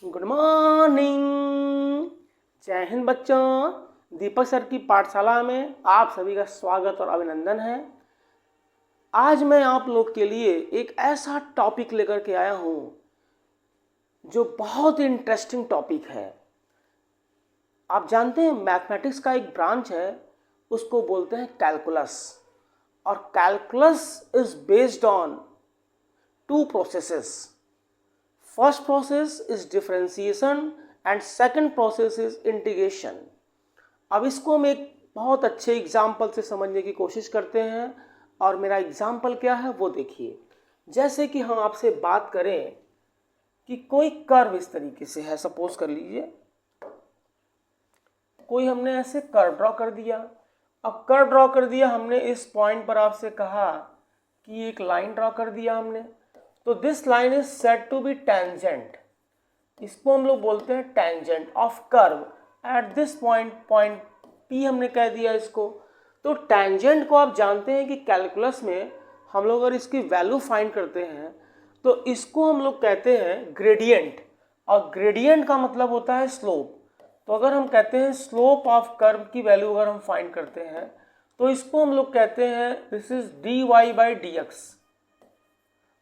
Good morning. जय हिंद बच्चों। दीपक sir की पाठशाला में आप सभी का स्वागत और अभिनंदन है। आज मैं आप लोग के लिए एक ऐसा टॉपिक लेकर के आया हूँ जो बहुत ही इंटरेस्टिंग टॉपिक है। आप जानते हैं मैथमेटिक्स का एक ब्रांच है, उसको बोलते हैं कैलकुलस। और calculus is based on two processes. First process is differentiation and second process is integration. अब इसको हम एक बहुत अच्छे एग्जाम्पल से समझने की कोशिश करते हैं, और मेरा एग्जाम्पल क्या है वो देखिए। जैसे कि हम आपसे बात करें कि कोई कर्व इस तरीके से है, सपोज कर लीजिए कोई हमने ऐसे कर्व ड्रॉ कर दिया। अब कर्व ड्रॉ कर दिया हमने, इस पॉइंट पर आपसे कहा कि एक लाइन ड्रॉ कर दिया हमने, तो this line is said to be tangent. इसको हम लोग बोलते हैं tangent of curve at this point, point P हमने कह दिया इसको। तो टेंजेंट को आप जानते हैं कि कैलकुलस में हम लोग अगर इसकी वैल्यू फाइंड करते हैं तो इसको हम लोग कहते हैं ग्रेडियंट, और ग्रेडियंट का मतलब होता है स्लोप। तो अगर हम कहते हैं स्लोप ऑफ कर्व की वैल्यू अगर हम फाइंड करते हैं तो इसको हम लोग कहते हैं this is d y by d x.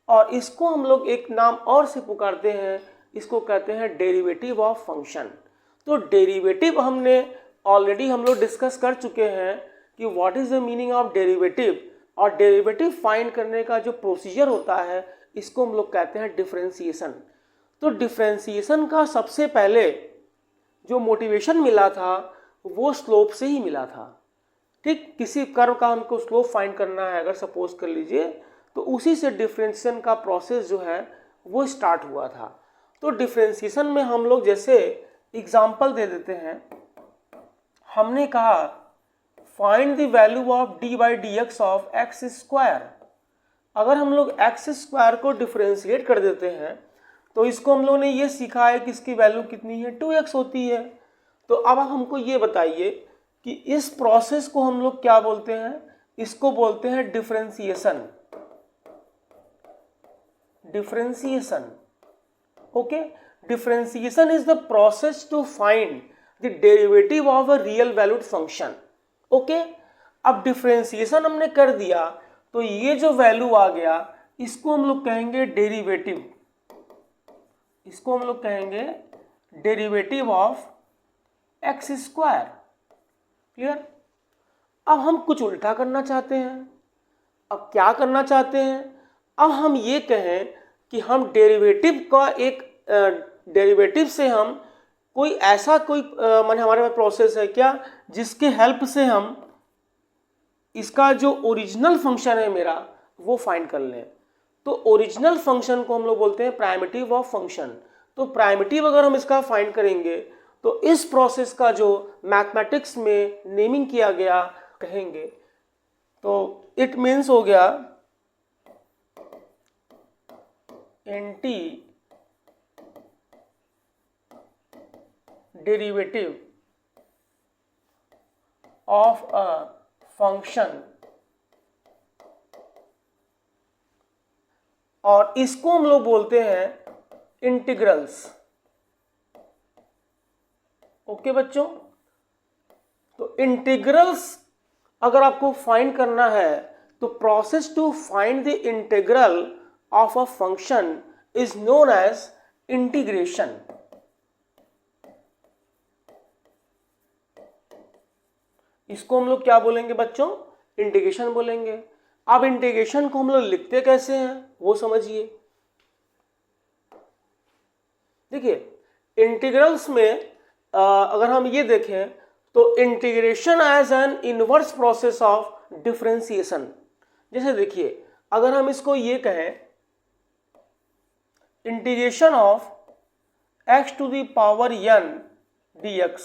और इसको हम लोग एक नाम और से पुकारते हैं, इसको कहते हैं डेरिवेटिव ऑफ फंक्शन। तो डेरिवेटिव हमने ऑलरेडी हम लोग डिस्कस कर चुके हैं कि what is the meaning of derivative, और डेरिवेटिव फाइंड करने का जो प्रोसीजर होता है इसको हम लोग कहते हैं डिफरेंशिएशन। तो डिफरेंशिएशन का सबसे पहले जो मोटिवेशन मिला था वो स्लोप से ही मिला था। ठीक, किसी कर्व का हमको स्लोप फाइंड करना है अगर सपोज कर लीजिए, तो उसी से डिफरेंशिएशन का प्रोसेस जो है वो स्टार्ट हुआ था। तो डिफरेंशिएशन में हम लोग जैसे एग्जांपल दे देते हैं, हमने कहा find the value of D by d x of x square. अगर हम लोग एक्स स्क्वायर को डिफरेंशिएट कर देते हैं तो इसको हम लोगों ने ये सीखा है कि इसकी वैल्यू कितनी है, 2x होती है। तो अब हमको ये बताइए कि इस प्रोसेस को हम लोग क्या बोलते हैं, इसको बोलते हैं differentiation. Differentiation, okay. Differentiation is the process to find the derivative of a real valued function, okay. अब डिफरेंशिएशन हमने कर दिया तो ये जो वैल्यू आ गया इसको हम लोग कहेंगे डेरिवेटिव, इसको हम लोग कहेंगे derivative of x square. Clear. अब हम कुछ उल्टा करना चाहते हैं। अब क्या करना चाहते हैं, अब हम ये कहें कि हम डेरिवेटिव का एक डेरिवेटिव से हम कोई ऐसा कोई माने हमारे पास प्रोसेस है क्या जिसके हेल्प से हम इसका जो ओरिजिनल फंक्शन है मेरा वो फाइंड कर लें। तो ओरिजिनल फंक्शन को हम लोग बोलते हैं प्राइमिटिव ऑफ फंक्शन। तो प्राइमिटिव अगर हम इसका फाइंड करेंगे तो इस प्रोसेस का जो मैथमेटिक्स में नेमिंग किया गया कहेंगे, तो इट मीन्स हो गया anti derivative of a function, और इसको हम लोग बोलते हैं इंटीग्रल्स। ओके बच्चों, तो इंटीग्रल्स अगर आपको फाइंड करना है तो process to find the integral of a function is known as integration. इसको हम लोग क्या बोलेंगे बच्चों, इंटीग्रेशन बोलेंगे। अब इंटीग्रेशन को हम लोग लिखते कैसे हैं वो समझिए। देखिए इंटीग्रल्स में अगर हम ये देखें तो integration as an inverse process of differentiation. जैसे देखिए अगर हम इसको ये कहें integration of x to the power n dx,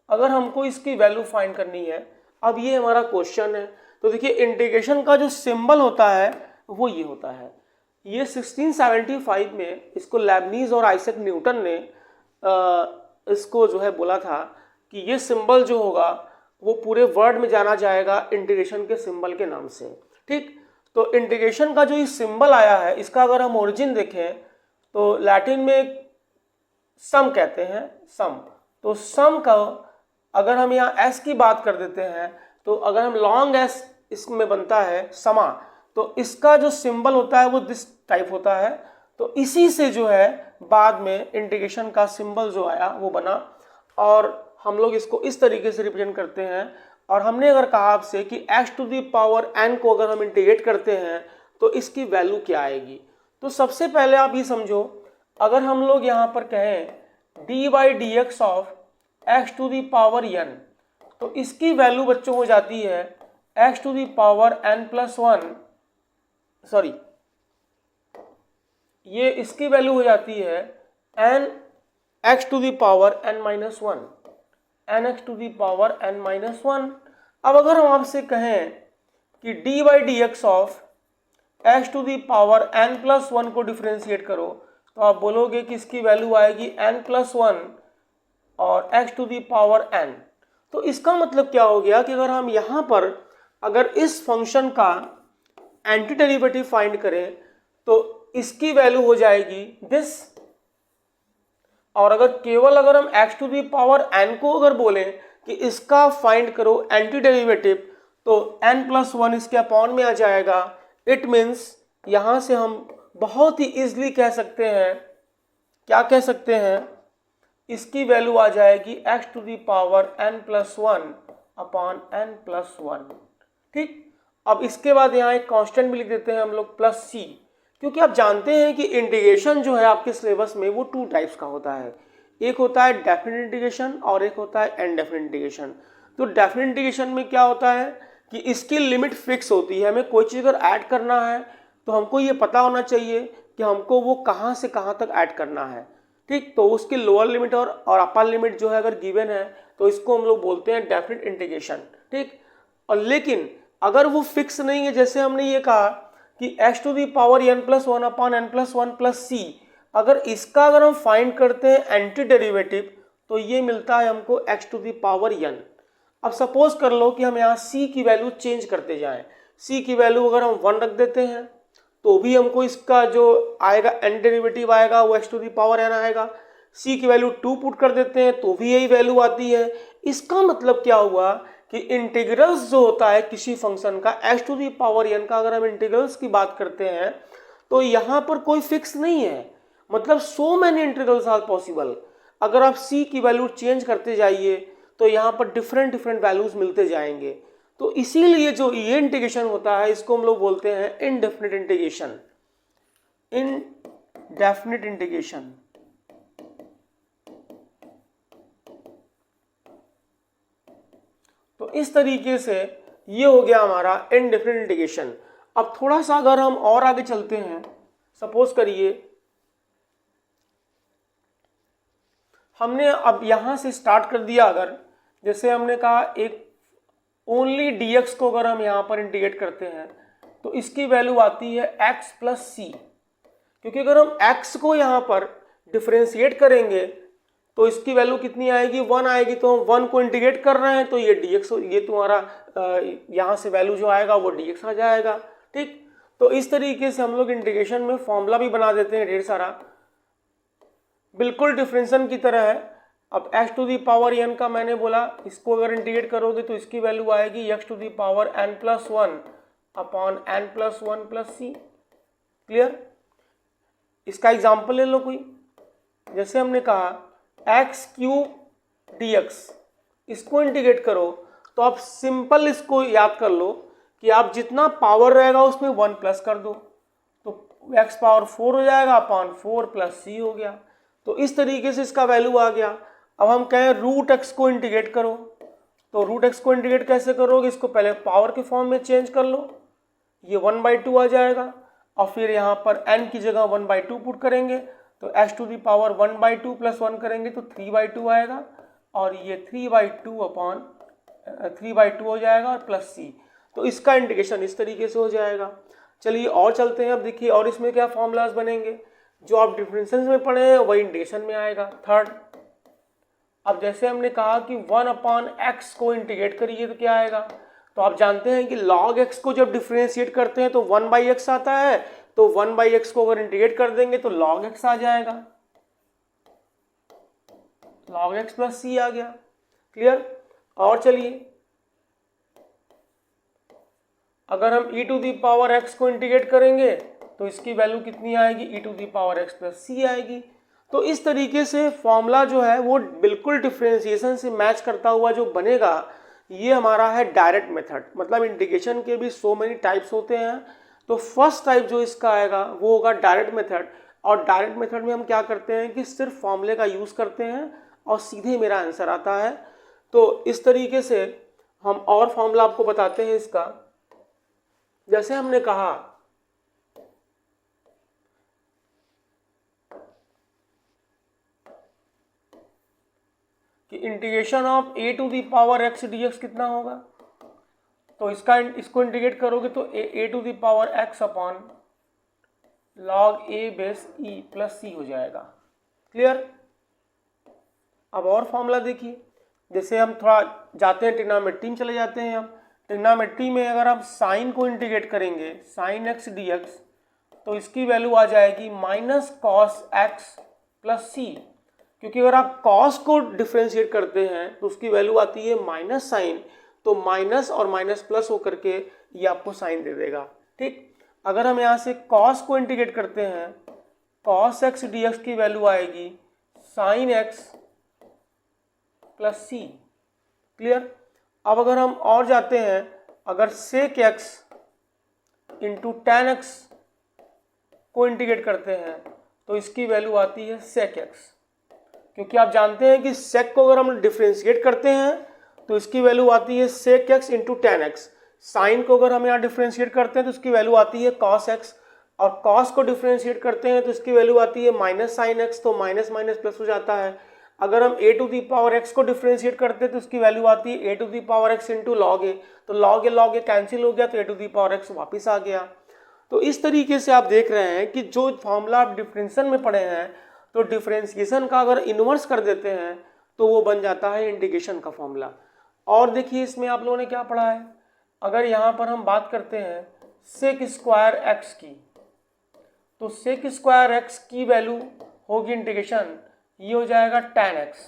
अगर हमको इसकी वैल्यू फाइंड करनी है, अब ये हमारा क्वेश्चन है। तो देखिए इंटीग्रेशन का जो सिंबल होता है वो ये होता है। ये 1675 में इसको लेबनीज और आइजैक न्यूटन ने इसको जो है बोला था कि ये सिंबल जो होगा वो पूरे वर्ल्ड में जाना जाएगा इंटीग्रेशन के सिंबल के नाम से। ठीक, तो इंटीग्रेशन का जो ये सिंबल आया है इसका अगर हम ओरिजिन देखें तो लैटिन में सम कहते हैं, सम। तो सम का अगर हम यहाँ एस की बात कर देते हैं, तो अगर हम लॉन्ग एस इसमें बनता है समा, तो इसका जो सिंबल होता है वो दिस टाइप होता है। तो इसी से जो है बाद में इंटीग्रेशन का सिंबल जो आया वो बना, और हम लोग इसको इस तरीके से रिप्रेजेंट करते हैं। और हमने अगर कहा आपसे कि x to the power n को अगर हम इंटीग्रेट करते हैं तो इसकी वैल्यू क्या आएगी, तो सबसे पहले आप ये समझो, अगर हम लोग यहाँ पर कहें d by d x of x to the power n, तो इसकी वैल्यू बच्चों हो जाती है x to the power n plus one, sorry ये इसकी वैल्यू हो जाती है n x to the power n minus one, n x to the power n minus one. अब अगर हम आपसे कहें कि d by d x of x to the power n plus one को डिफ्रेंशिएट करो, तो आप बोलोगे कि इसकी वैल्यू आएगी n प्लस वन और x to the power n। तो इसका मतलब क्या हो गया कि अगर हम यहाँ पर अगर इस फंक्शन का एंटी डेरिवेटिव फाइंड करें तो इसकी वैल्यू हो जाएगी दिस, और अगर केवल अगर हम x to the power n को अगर बोलें कि इसका फाइंड करो एंटी डेरिवेटिव, तो n प्लस वन इसके अपॉन में आ जाएगा। इट मीन्स यहाँ से हम बहुत ही इजली कह सकते हैं, क्या कह सकते हैं, इसकी वैल्यू आ जाएगी x to the power n plus one upon n plus one. ठीक, अब इसके बाद यहाँ एक कांस्टेंट भी लिख देते हैं हम लोग प्लस c, क्योंकि आप जानते हैं कि इंटीग्रेशन जो है आपके सिलेबस में वो टू टाइप्स का होता है, एक होता है डेफिनेट इंटीग्रेशन और एक होता है इनडेफिनेट इंटीग्रेशन। तो डेफिनेट इंटीग्रेशन में क्या होता है कि इसकी लिमिट फिक्स होती है, हमें कोई चीज़ अगर ऐड करना है तो हमको ये पता होना चाहिए कि हमको वो कहाँ से कहाँ तक ऐड करना है। ठीक, तो उसकी लोअर लिमिट और अपर लिमिट जो है अगर गिवन है तो इसको हम लोग बोलते हैं डेफिनेट इंटीग्रेशन। ठीक, और लेकिन अगर वो फिक्स नहीं है, जैसे हमने ये कहा कि x to the power n plus one upon n plus one plus C, अगर इसका अगर हम फाइंड करते हैं एंटी डेरिवेटिव तो ये मिलता है हमको x to the power n। अब सपोज कर लो कि हम यहाँ c की वैल्यू चेंज करते जाएं, c की वैल्यू अगर हम 1 रख देते हैं तो भी हमको इसका जो आएगा एंटी डेरिवेटिव आएगा वो x to the power n आएगा। c की वैल्यू 2 पुट कर देते हैं तो भी यही वैल्यू आती है। इसका मतलब क्या हुआ कि इंटीग्रल्स जो होता है किसी फंक्शन का x to the power n का, अगर हम इंटीग्रल्स की बात करते हैं तो यहाँ पर कोई फिक्स नहीं है, मतलब so many integrals are possible. अगर आप c की वैल्यू चेंज करते जाइए तो यहाँ पर डिफरेंट डिफरेंट वैल्यूज मिलते जाएंगे। तो इसीलिए जो ये इंटीग्रेशन होता है इसको हम लोग बोलते हैं इनडेफिनिट इंटीग्रेशन, इनडेफिनिट इंटीग्रेशन। तो इस तरीके से ये हो गया हमारा इनडेफिनिट इंटीग्रेशन। अब थोड़ा सा अगर हम और आगे चलते हैं, सपोज करिए हमने अब यहां से स्टार्ट कर दिया, अगर जैसे हमने कहा एक ओनली dx को अगर हम यहां पर इंटीग्रेट करते हैं तो इसकी वैल्यू आती है x प्लस सी, क्योंकि अगर हम x को यहां पर डिफरेंशिएट करेंगे तो इसकी वैल्यू कितनी आएगी, 1 आएगी। तो हम 1 को इंटीग्रेट कर रहे हैं तो ये dx, ये तुम्हारा यहाँ से वैल्यू जो आएगा वो dx आ जाएगा। ठीक, तो इस तरीके से हम लोग इंटीग्रेशन में फॉर्मूला भी बना देते हैं ढेर सारा, बिल्कुल डिफरेंशिएशन की तरह है। अब x to the power n का मैंने बोला, इसको अगर इंटीग्रेट करोगे तो इसकी वैल्यू आएगी x to the power n plus one upon n plus one plus c. Clear, इसका एग्जाम्पल ले लो कोई, जैसे हमने कहा एक्स क्यूब डी एक्स, इसको इंटीग्रेट करो तो आप सिंपल इसको याद कर लो कि आप जितना पावर रहेगा उसमें 1 प्लस कर दो तो एक्स पावर 4 हो जाएगा अपॉन 4 प्लस सी हो गया। तो इस तरीके से इसका वैल्यू आ गया। अब हम कहें रूट एक्स को इंटीग्रेट करो, तो रूट एक्स को इंटीग्रेट कैसे करोगे, इसको पहले पावर के फॉर्म में चेंज कर लो, ये 1/2 आ जाएगा, और फिर यहाँ पर n की जगह 1/2 पुट करेंगे तो x to the power 1/2 plus 1 करेंगे तो 3/2 आएगा, और ये 3/2 अपॉन 3/2 हो जाएगा और प्लस c। तो इसका इंटीग्रेशन इस तरीके से हो जाएगा। चलिए और चलते हैं, अब देखिए और इसमें क्या फॉर्मूलाज बनेंगे, जो आप डिफरेंशिएशन में पढ़े हैं वही इंटीग्रेशन में आएगा। थर्ड, अब जैसे हमने कहा कि 1/x को इंटीग्रेट करिए तो क्या आएगा, तो आप जानते हैं कि log x को जब डिफरेंशिएट करते हैं तो 1/x आता है, तो 1/x को अगर इंटीग्रेट कर देंगे तो log x आ जाएगा। log x प्लस सी आ गया। क्लियर। और चलिए अगर हम e to the power x को इंटीग्रेट करेंगे तो इसकी वैल्यू कितनी आएगी, e to the power x plus C आएगी। तो इस तरीके से फॉर्मूला जो है वो बिल्कुल डिफरेंशिएशन से मैच करता हुआ जो बनेगा, ये हमारा है डायरेक्ट मेथड। मतलब इंटीग्रेशन के भी सो मेनी टाइप्स होते हैं, तो फर्स्ट टाइप जो इसका आएगा वो होगा डायरेक्ट मेथड। और डायरेक्ट मेथड में हम क्या करते हैं कि सिर्फ फॉर्मूले का यूज़ करते हैं और सीधे मेरा आंसर आता है। तो इस तरीके से हम और फॉर्मूला आपको बताते हैं इसका। जैसे हमने कहा कि integration of A to the power X D X कितना होगा, तो इसको इंटीग्रेट करोगे तो A to the power X upon log A base E plus C हो जाएगा। क्लियर। अब और फॉर्मूला देखिए, जैसे हम थोड़ा जाते हैं ट्रिग्नोमेट्री में चले जाते हैं। हम ट्रिग्नोमेट्री में अगर हम साइन को इंटीग्रेट करेंगे, साइन एक्स डी एक्स, तो इसकी वैल्यू आ जाएगी minus cos x plus C. क्योंकि अगर आप कॉस को डिफ्रेंशिएट करते हैं तो उसकी वैल्यू आती है माइनस साइन, तो माइनस और माइनस प्लस होकर के ये आपको साइन दे देगा। ठीक। अगर हम यहाँ से कॉस को इंटीग्रेट करते हैं, कॉस एक्स डी एक्स की वैल्यू आएगी sine x plus c. Clear. अब अगर हम और जाते हैं, अगर sec x into tan x को इंटीग्रेट करते हैं तो इसकी वैल्यू आती है सेक एक्स। क्योंकि आप जानते हैं कि सेक को अगर हम डिफ्रेंशिएट करते हैं तो इसकी वैल्यू आती है sec x into tan x. Sine को अगर हम यहाँ डिफ्रेंशिएट करते हैं तो इसकी वैल्यू आती है कॉस एक्स, और कॉस को डिफ्रेंशिएट करते हैं तो इसकी वैल्यू आती है माइनस साइन एक्स, तो माइनस माइनस प्लस हो जाता है। अगर हम A to the power X को डिफ्रेंशिएट करते हैं तो उसकी वैल्यू आती है A to the power X into log A, तो लॉग ए कैंसिल हो गया तो A to the power X वापिस आ गया। तो इस तरीके से आप देख रहे हैं कि जो फॉर्मूला आप डिफरेंशिएशन में पढ़े हैं, तो डिफरेंशिएशन का अगर इन्वर्स कर देते हैं तो वो बन जाता है इंटीग्रेशन का फॉर्मूला। और देखिए इसमें आप लोगों ने क्या पढ़ा है, अगर यहाँ पर हम बात करते हैं सेक स्क्वायर एक्स की, तो सेक स्क्वायर एक्स की वैल्यू होगी इंटीग्रेशन, ये हो जाएगा tan x।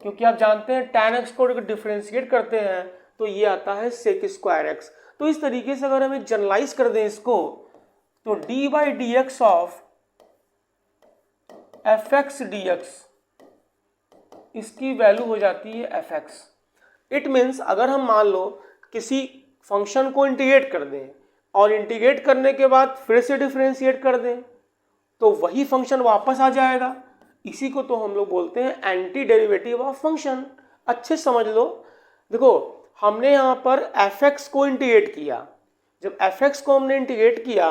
क्योंकि आप जानते हैं tan x को डिफरेंशिएट करते हैं तो ये आता है सेक स्क्वायर x। तो इस तरीके से अगर हमें जनरलाइज कर दें इसको, तो D by d x of F x D x, इसकी वैल्यू हो जाती है एफ एक्स। इट मीन्स अगर हम मान लो किसी फंक्शन को इंटीग्रेट कर दें और इंटीग्रेट करने के बाद फिर से डिफरेंशिएट कर दें तो वही फंक्शन वापस आ जाएगा। इसी को तो हम लोग बोलते हैं एंटी डेरिवेटिव ऑफ फंक्शन। अच्छे समझ लो। देखो हमने यहाँ पर एफ एक्स को इंटीग्रेट किया, जब एफ एक्स को हमने इंटीग्रेट किया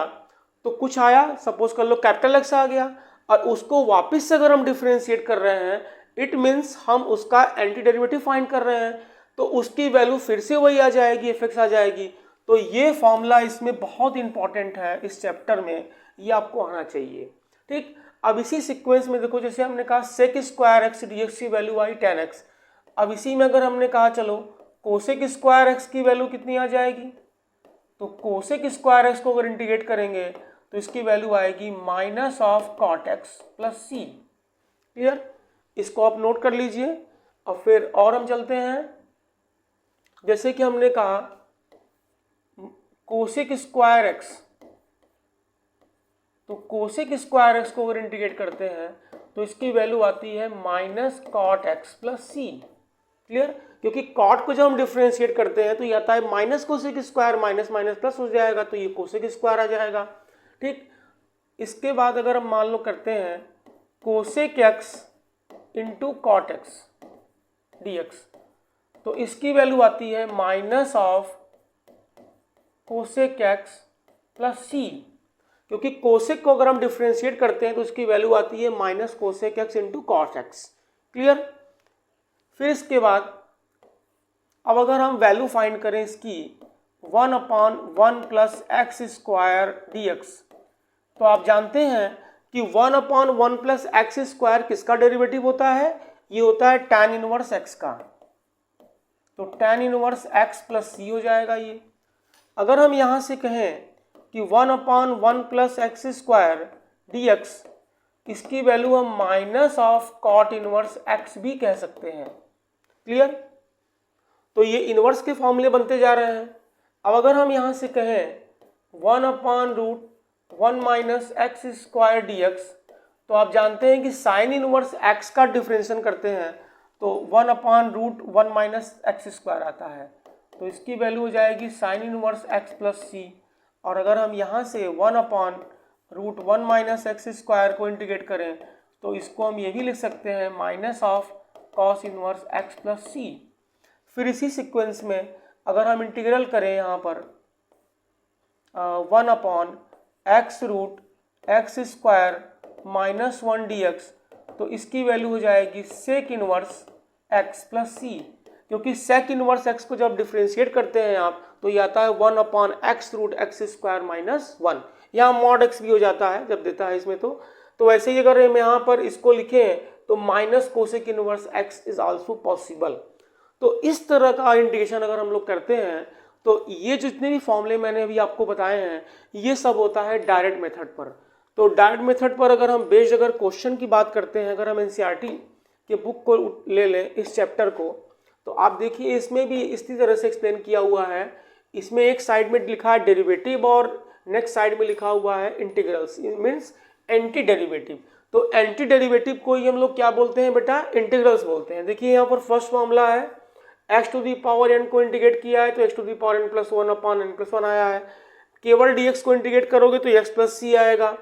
तो कुछ आया, सपोज कर लो कैपिटल एक्स आ गया, और उसको वापस से अगर हम डिफरेंशिएट कर रहे हैं इट मीन्स हम उसका एंटी डेरिवेटिव फाइंड कर रहे हैं, तो उसकी वैल्यू फिर से वही आ जाएगी, एफ एक्स आ जाएगी। तो ये फॉर्मूला इसमें बहुत इंपॉर्टेंट है इस चैप्टर में, ये आपको आना चाहिए। ठीक। अब इसी सीक्वेंस में देखो, जैसे हमने कहा sec square x D x की वैल्यू आई tan x। अब इसी में अगर हमने कहा चलो कोसेक स्क्वायर एक्स की वैल्यू कितनी आ जाएगी, तो कोसेक स्क्वायर एक्स को अगर इंटीग्रेट करेंगे तो इसकी वैल्यू आएगी minus of cot x plus c. Clear. इसको आप नोट कर लीजिए। और फिर और हम चलते हैं, जैसे कि हमने कहा कोसेक स्क्वायर एक्स, तो कोसेक स्क्वायर एक्स को अगर इंटीग्रेट करते हैं तो इसकी वैल्यू आती है minus cot x plus c. Clear. क्योंकि कॉट को जब हम डिफरेंशिएट करते हैं तो ये आता है minus cosec square, minus minus plus हो जाएगा, तो ये कोसेक स्क्वायर आ जाएगा। ठीक। इसके बाद अगर हम मान लो करते हैं cosec X into cot X D X, तो इसकी वैल्यू आती है minus of cosec X plus C. क्योंकि कोसेक को अगर हम डिफरेंशिएट करते हैं तो उसकी वैल्यू आती है minus cosec X into cos x. Clear. फिर इसके बाद अब अगर हम वैल्यू फाइंड करें इसकी 1/1 plus x square d X, तो आप जानते हैं कि 1/1 प्लस एक्स स्क्वायर किसका डेरिवेटिव होता है, ये होता है tan इनवर्स एक्स का, तो tan inverse X plus C हो जाएगा ये। अगर हम यहाँ से कहें कि 1/1 plus x square d x, इसकी वैल्यू हम minus of cot inverse x भी कह सकते हैं। क्लियर? तो ये इनवर्स के फॉर्मूले बनते जा रहे हैं। अब अगर हम यहाँ से कहें 1/√1 minus X square d X, तो आप जानते हैं कि साइन इनवर्स एक्स का डिफरेंशिएशन करते हैं तो 1/√1 माइनस एक्स स्क्वायर आता है, तो इसकी वैल्यू हो जाएगी sine inverse X plus C. और अगर हम यहाँ से 1/√1 माइनस एक्स स्क्वायर को इंटीग्रेट करें तो इसको हम ये भी लिख सकते हैं minus of cos inverse X plus C. फिर इसी सीक्वेंस में अगर हम इंटीग्रल करें यहाँ पर 1/x square minus 1 D X, तो इसकी वैल्यू हो जाएगी sec inverse X plus C. क्योंकि सेक इनवर्स एक्स को जब डिफ्रेंशिएट करते हैं आप तो ये आता है 1/x स्क्वायर माइनस 1। यहाँ मॉड एक्स भी हो जाता है जब देता है इसमें। तो वैसे ही अगर हम यहाँ पर इसको लिखें तो minus cosec inverse x is also possible. तो इस तरह का इंटीग्रेशन अगर हम लोग करते हैं तो ये जितने भी फॉर्मूले मैंने अभी आपको बताए हैं ये सब होता है डायरेक्ट मेथड पर। तो डायरेक्ट मेथड पर अगर हम बेस्ड अगर क्वेश्चन की बात करते हैं, अगर हम एनसीईआरटी के बुक को ले लें इस चैप्टर को, तो आप देखिए इसमें भी इसी तरह से एक्सप्लेन किया हुआ है। इसमें एक साइड में लिखा है डेरिवेटिव और नेक्स्ट साइड में लिखा हुआ है इंटीग्रल्स, मीन्स एंटी डेरिवेटिव। तो एंटी डेरिवेटिव को ही हम लोग क्या बोलते हैं बेटा? इंटीग्रल्स बोलते हैं। देखिए यहाँ पर फर्स्ट फॉर्मूला है x to the power n को इंटीग्रेट किया है तो x to the power n plus 1/n+1 आया है। केवल dx को इंटीग्रेट करोगे तो x प्लस सी आएगा।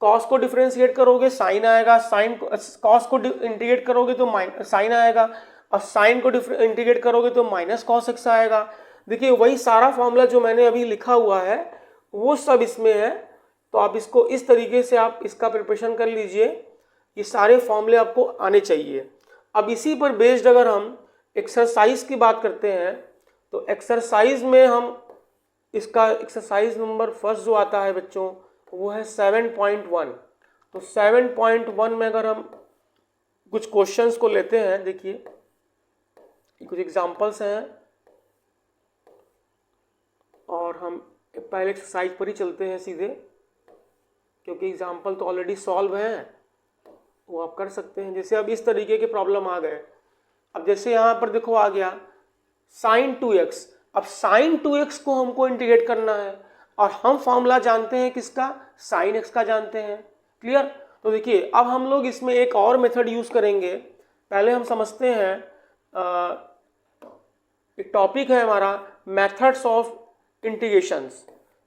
cos को डिफरेंशिएट करोगे साइन आएगा, साइन cos को इंटीग्रेट करोगे तो साइन आएगा, और साइन को इंटीग्रेट करोगे तो माइनस cos x आएगा। देखिए वही सारा फॉर्मूला जो मैंने अभी लिखा हुआ है वो सब इसमें है। तो आप इसको इस तरीके से आप इसका प्रिपरेशन कर लीजिए, ये सारे फॉर्मूले आपको आने चाहिए। अब इसी पर बेस्ड अगर हम एक्सरसाइज की बात करते हैं तो एक्सरसाइज में हम इसका एक्सरसाइज नंबर फर्स्ट जो आता है बच्चों वो है 7.1। तो 7.1 में अगर हम कुछ क्वेश्चंस को लेते हैं, देखिए कुछ एग्जांपल्स हैं और हम पहले एक्सरसाइज पर ही चलते हैं सीधे, क्योंकि एग्जांपल तो ऑलरेडी सॉल्व हैं, वो आप कर सकते हैं। जैसे अब इस तरीके के प्रॉब्लम आ गए। अब जैसे यहाँ पर देखो आ गया साइन 2x। अब साइन 2x को हमको इंटीग्रेट करना है और हम फॉर्मूला जानते हैं किसका? साइन x का जानते हैं। क्लियर? तो देखिए अब हम लोग इसमें एक और मेथड यूज करेंगे। पहले हम समझते हैं एक टॉपिक है हमारा मेथड्स ऑफ इंटीग्रेशंस।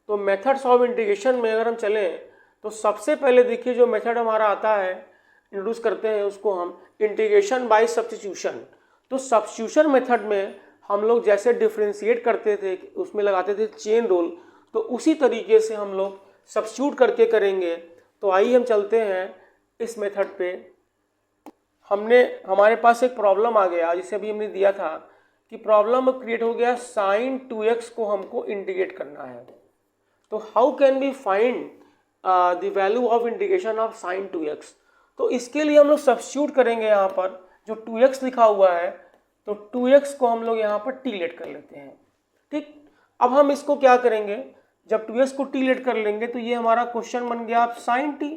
तो मेथड्स ऑफ इंटीग्रेशन में अगर हम चलें तो सबसे पहले देखिए जो मेथड हमारा आता है इंट्रोड्यूस करते हैं उसको हम इंटीग्रेशन बाय सब्स्टिट्यूशन। तो सब्स्टिट्यूशन मेथड में हम लोग जैसे डिफरेंशिएट करते थे उसमें लगाते थे चेन रूल, तो उसी तरीके से हम लोग सब्स्टिट्यूट करके करेंगे। तो आइए हम चलते हैं इस मेथड पे। हमारे पास एक प्रॉब्लम आ गया जिसे अभी हमने दिया था कि प्रॉब्लम क्रिएट हो गया साइन 2x को हमको इंटीग्रेट करना है। तो how can we find the value of integration of sine 2x? तो इसके लिए हम लोग सब्स्टिट्यूट करेंगे यहाँ पर जो 2x लिखा हुआ है, तो 2x को हम लोग यहाँ पर टी लेट कर लेते हैं। ठीक, अब हम इसको क्या करेंगे, जब 2x को टी लेट कर लेंगे तो ये हमारा क्वेश्चन बन गया आप साइन टी।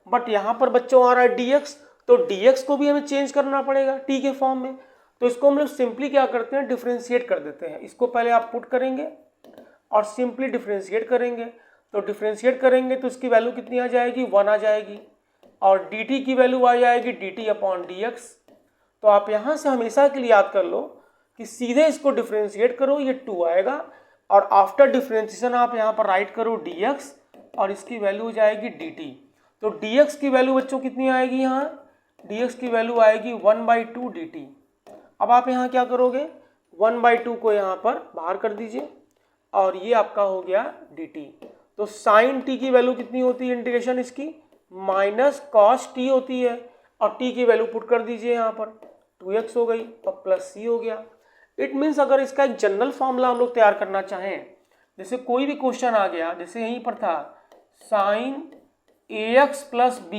बट यहाँ पर बच्चों आ रहा है dx, तो dx को भी हमें चेंज करना पड़ेगा t के फॉर्म में। तो इसको हम लोग सिंपली क्या करते हैं, डिफ्रेंशिएट कर देते हैं। इसको पहले आप पुट करेंगे और सिंपली डिफ्रेंशिएट करेंगे। तो डिफ्रेंशिएट करेंगे तो इसकी वैल्यू कितनी आ जाएगी? 1 आ जाएगी। और dt की वैल्यू आ जाएगी dt/dx। तो आप यहाँ से हमेशा के लिए याद कर लो कि सीधे इसको डिफ्रेंशिएट करो, ये 2 आएगा, और आफ्टर डिफ्रेंशिएशन आप यहाँ पर राइट करो dx और इसकी वैल्यू हो जाएगी dt। तो dx की वैल्यू बच्चों कितनी आएगी? यहाँ dx की वैल्यू आएगी 1/2 dt। अब आप यहाँ क्या करोगे, 1/2 को यहाँ पर बाहर कर दीजिए और ये आपका हो गया dt। तो साइन t की वैल्यू कितनी होती है इंटीग्रेशन इसकी? माइनस कॉस t होती है, और t की वैल्यू पुट कर दीजिए यहाँ पर 2x हो गई और प्लस c हो गया। इट मीन्स अगर इसका एक जनरल फॉर्मूला हम लोग तैयार करना चाहें, जैसे कोई भी क्वेश्चन आ गया, जैसे यहीं पर था sine ax plus b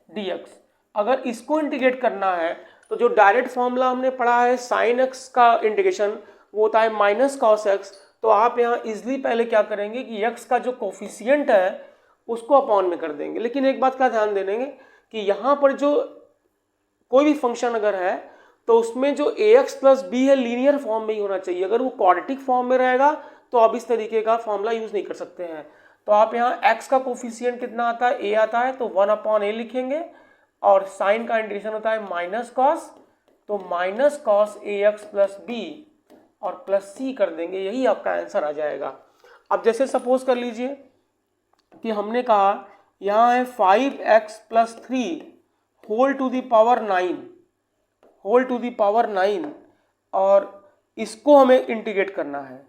dx, अगर इसको इंटीग्रेट करना है तो जो डायरेक्ट फॉर्मूला हमने पढ़ा है साइन x का इंटीग्रेशन वो होता है माइनस कॉस x। तो आप यहाँ इजिली पहले क्या करेंगे कि x का जो कोफिशिएंट है उसको अपॉन में कर देंगे। लेकिन एक बात का ध्यान दे देंगे कि यहाँ पर जो कोई भी फंक्शन अगर है तो उसमें जो ax प्लस बी है लीनियर फॉर्म में ही होना चाहिए। अगर वो क्वाड्रेटिक फॉर्म में रहेगा तो आप इस तरीके का फॉर्मूला यूज नहीं कर सकते हैं। तो आप यहाँ x का कोफिशिएंट कितना आता है, a आता है, तो 1/a लिखेंगे और साइन का इंटीग्रेशन होता है माइनस कॉस, तो minus cos ax plus b और प्लस c कर देंगे, यही आपका आंसर आ जाएगा। अब जैसे सपोज कर लीजिए कि हमने कहा यहाँ है 5x plus 3 whole to the power 9 और इसको हमें इंटीग्रेट करना है।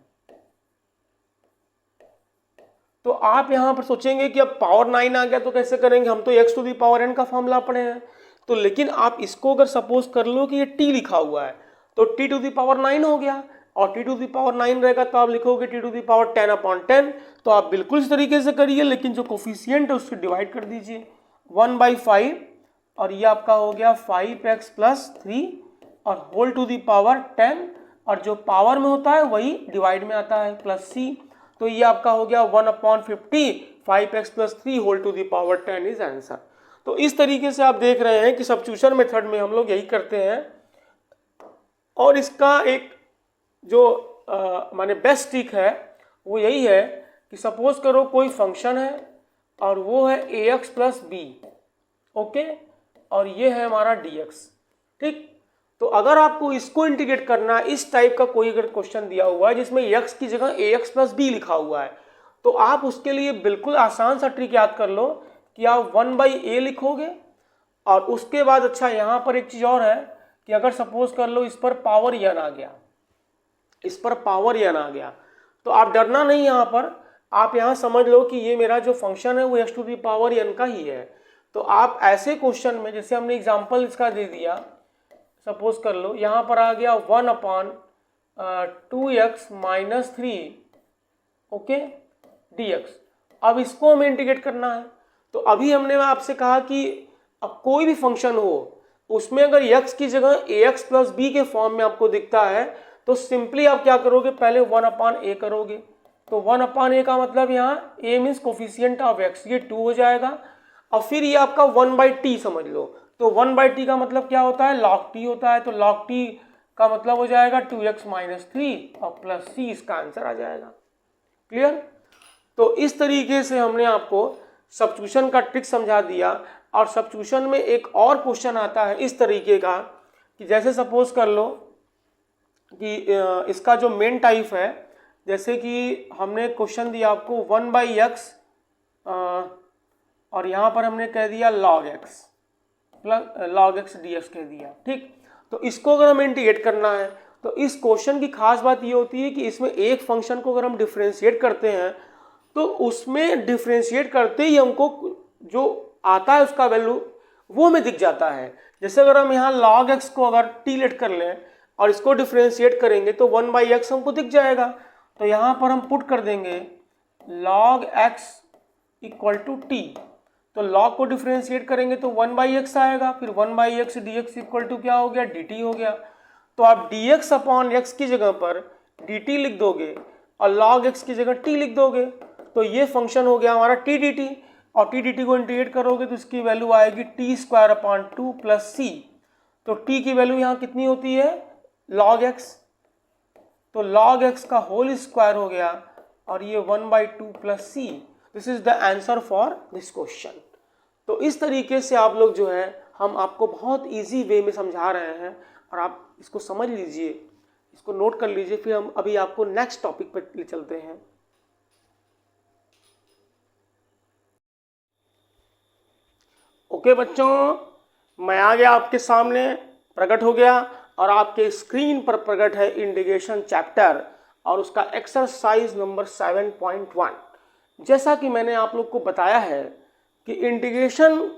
तो आप यहां पर सोचेंगे कि अब पावर 9 आ गया तो कैसे करेंगे, हम तो x to the power n का फॉर्मूला पढ़े हैं। तो लेकिन आप इसको अगर सपोज कर लो कि ये t लिखा हुआ है तो t टू दी पावर 9 हो गया, और t टू दी पावर 9 रहेगा तो आप लिखोगे t टू दी पावर 10/10। तो आप बिल्कुल इस तरीके से करिए, लेकिन जो कोफिशिएंट है उसको डिवाइड कर दीजिए 1/5 और ये आपका हो गया 5x प्लस 3 और होल टू दी पावर 10, और जो पावर में होता है वही डिवाइड में आता है प्लस c। तो ये आपका हो गया 1/50 5x plus 3 whole to the power 10 is answer. तो इस तरीके से आप देख रहे हैं कि सब्स्टिट्यूशन मेथड में हम लोग यही करते हैं। और इसका एक जो माने बेस्ट ट्रिक है वो यही है कि सपोज करो कोई फंक्शन है और वो है ax प्लस बी, ओके, और ये है हमारा dx, ठीक। तो अगर आपको इसको इंटीग्रेट करना है, इस टाइप का कोई अगर क्वेश्चन दिया हुआ है जिसमें x की जगह ax प्लस बी लिखा हुआ है, तो आप उसके लिए बिल्कुल आसान सा ट्रिक याद कर लो कि आप 1/a लिखोगे और उसके बाद अच्छा यहाँ पर एक चीज़ और है कि अगर सपोज कर लो इस पर पावर n आ गया, तो आप डरना नहीं, यहाँ पर आप यहाँ समझ लो कि ये मेरा जो फंक्शन है वो x to the power n का ही है। तो आप ऐसे क्वेश्चन में, जैसे हमने एग्जांपल इसका दे दिया, सपोज कर लो यहाँ पर आ गया 1/2x माइनस 3, ओके, dx। अब इसको हमें इंटीग्रेट करना है। तो अभी हमने आपसे कहा कि अब कोई भी फंक्शन हो उसमें अगर x की जगह ax प्लस बी के फॉर्म में आपको दिखता है तो सिंपली आप क्या करोगे, पहले 1/a करोगे। तो 1/a का मतलब यहाँ a means coefficient of x, ये 2 हो जाएगा। और फिर ये आपका 1/t समझ लो, तो 1/t का मतलब क्या होता है, log t होता है। तो log t का मतलब हो जाएगा 2x माइनस 3 और प्लस c, इसका आंसर आ जाएगा। क्लियर। तो इस तरीके से हमने आपको सब्स्टिट्यूशन का ट्रिक समझा दिया। और सब्स्टिट्यूशन में एक और क्वेश्चन आता है इस तरीके का कि जैसे सपोज कर लो कि इसका जो मेन टाइप है, जैसे कि हमने क्वेश्चन दिया आपको 1/x और यहाँ पर हमने कह दिया log x dx कह दिया, ठीक। तो इसको अगर हमें इंटीग्रेट करना है तो इस क्वेश्चन की खास बात ये होती है कि इसमें एक फंक्शन को अगर हम डिफरेंशिएट करते हैं तो उसमें डिफरेंशिएट करते ही हमको जो आता है उसका वैल्यू वो हमें दिख जाता है। जैसे अगर हम यहाँ log x को अगर t लेट कर लें और इसको डिफरेंशिएट करेंगे तो 1/x हमको दिख जाएगा। तो यहाँ पर हम पुट कर देंगे log x equal to t, तो log को डिफरेंशिएट करेंगे तो 1/x आएगा, फिर 1/x dx इक्वल टू क्या हो गया, dt हो गया। तो आप dx अपॉन x की जगह पर dt लिख दोगे और log x की जगह t लिख दोगे, तो ये फंक्शन हो गया हमारा t dt, और t dt को इंटीग्रेट करोगे तो इसकी वैल्यू आएगी t² प्लस c। तो t की वैल्यू यहाँ कितनी होती है, log x, तो log x का होल स्क्वायर हो गया और ये 1/2 plus c। This is the answer for this question. तो इस तरीके से आप लोग जो है हम आपको बहुत इजी वे में समझा रहे हैं और आप इसको समझ लीजिए, इसको नोट कर लीजिए। फिर हम अभी आपको नेक्स्ट टॉपिक पर ले चलते हैं। ओके बच्चों, मैं आ गया आपके सामने, प्रकट हो गया और आपके स्क्रीन पर प्रकट है इंटीग्रेशन चैप्टर और उसका एक्सरसाइज नंबर 7.1। जैसा कि मैंने आप लोग को बताया है कि integration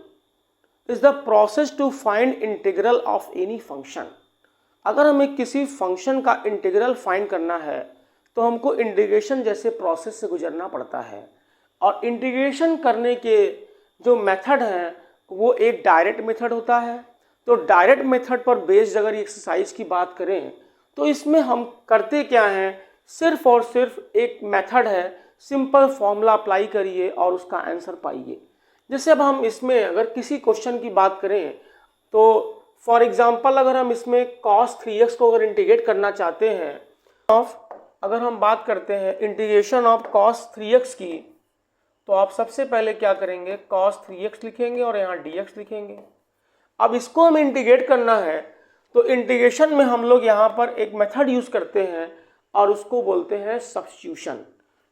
is the process to find integral of any function. अगर हमें किसी फंक्शन का इंटीग्रल फाइंड करना है तो हमको इंटीग्रेशन जैसे प्रोसेस से गुजरना पड़ता है। और इंटीग्रेशन करने के जो मेथड हैं वो एक डायरेक्ट मेथड होता है। तो डायरेक्ट मेथड पर बेस्ड अगर एक्सरसाइज की बात करें तो इसमें हम करते क्या हैं, सिर्फ और सिर्फ एक मेथड है सिंपल फॉर्मूला अप्लाई करिए और उसका आंसर पाइए। जैसे अब हम इसमें अगर किसी क्वेश्चन की बात करें तो फॉर एग्जांपल अगर हम इसमें cos 3x को अगर इंटीग्रेट करना चाहते हैं अगर हम बात करते हैं इंटीग्रेशन ऑफ cos 3x की, तो आप सबसे पहले क्या करेंगे, cos 3x लिखेंगे और यहाँ dx लिखेंगे। अब इसको हमें इंटीग्रेट करना है तो इंटीग्रेशन में हम लोग यहाँ पर एक मेथड यूज करते हैं और उसको बोलते हैं सब्स्टिट्यूशन।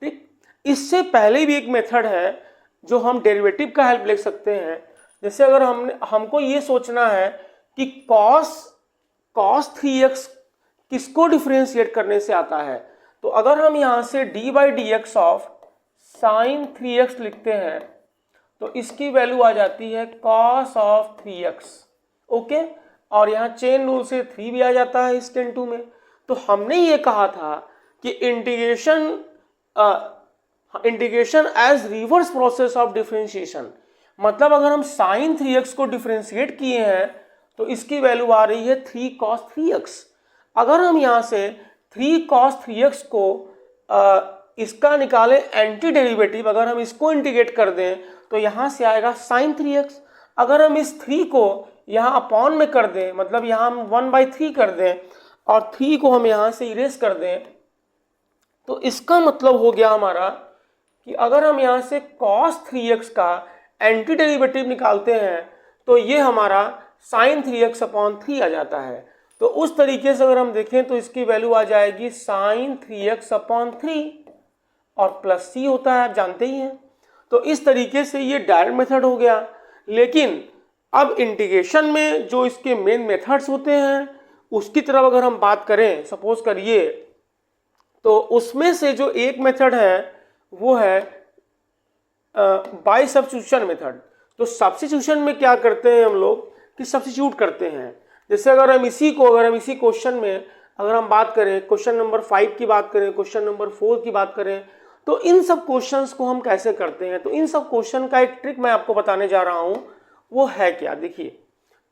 ठीक, इससे पहले भी एक मेथड है जो हम डेरिवेटिव का हेल्प ले सकते हैं। जैसे अगर हमको ये सोचना है कि cos 3x किसको डिफरेंशिएट करने से आता है, तो अगर हम यहाँ से d/dx ऑफ sin 3x लिखते हैं तो इसकी वैल्यू आ जाती है cos ऑफ 3x। ओके, और यहाँ चेन रूल से 3 भी आ जाता है इसके इनटू में। तो हमने ये कहा था कि integration as reverse process of differentiation, मतलब अगर हम sin 3x को डिफरेंशिएट किए हैं तो इसकी वैल्यू आ रही है 3 cos 3x। अगर हम यहाँ से 3 cos 3x को इसका निकालें एंटी डेरिवेटिव, अगर हम इसको इंटीग्रेट कर दें तो यहाँ से आएगा sin 3x। अगर हम इस 3 को यहाँ अपॉन में कर दें, मतलब यहाँ हम 1/3 कर दें और 3 को हम यहाँ से इरेज कर दें, तो इसका मतलब हो गया हमारा कि अगर हम यहाँ से cos 3x का एंटी डेरिवेटिव निकालते हैं तो ये हमारा sin 3x/3 आ जाता है। तो उस तरीके से अगर हम देखें तो इसकी वैल्यू आ जाएगी sin 3x/3 और प्लस c होता है, आप जानते ही हैं। तो इस तरीके से ये डायरेक्ट मेथड हो गया। लेकिन अब इंटीग्रेशन में जो इसके मेन मेथड्स होते हैं उसकी तरफ अगर हम बात करें, सपोज करिए, तो उसमें से जो एक मेथड है वो है बाय सब्स्टिट्यूशन मेथड। तो सब्स्टिट्यूशन में क्या करते हैं हम लोग कि सब्स्टिट्यूट करते हैं। जैसे अगर हम इसी क्वेश्चन में अगर हम बात करें, क्वेश्चन नंबर 5 की बात करें, क्वेश्चन नंबर 4 की बात करें, तो इन सब क्वेश्चंस को हम कैसे करते हैं, तो इन सब क्वेश्चन का एक ट्रिक मैं आपको बताने जा रहा हूं। वो है क्या, देखिए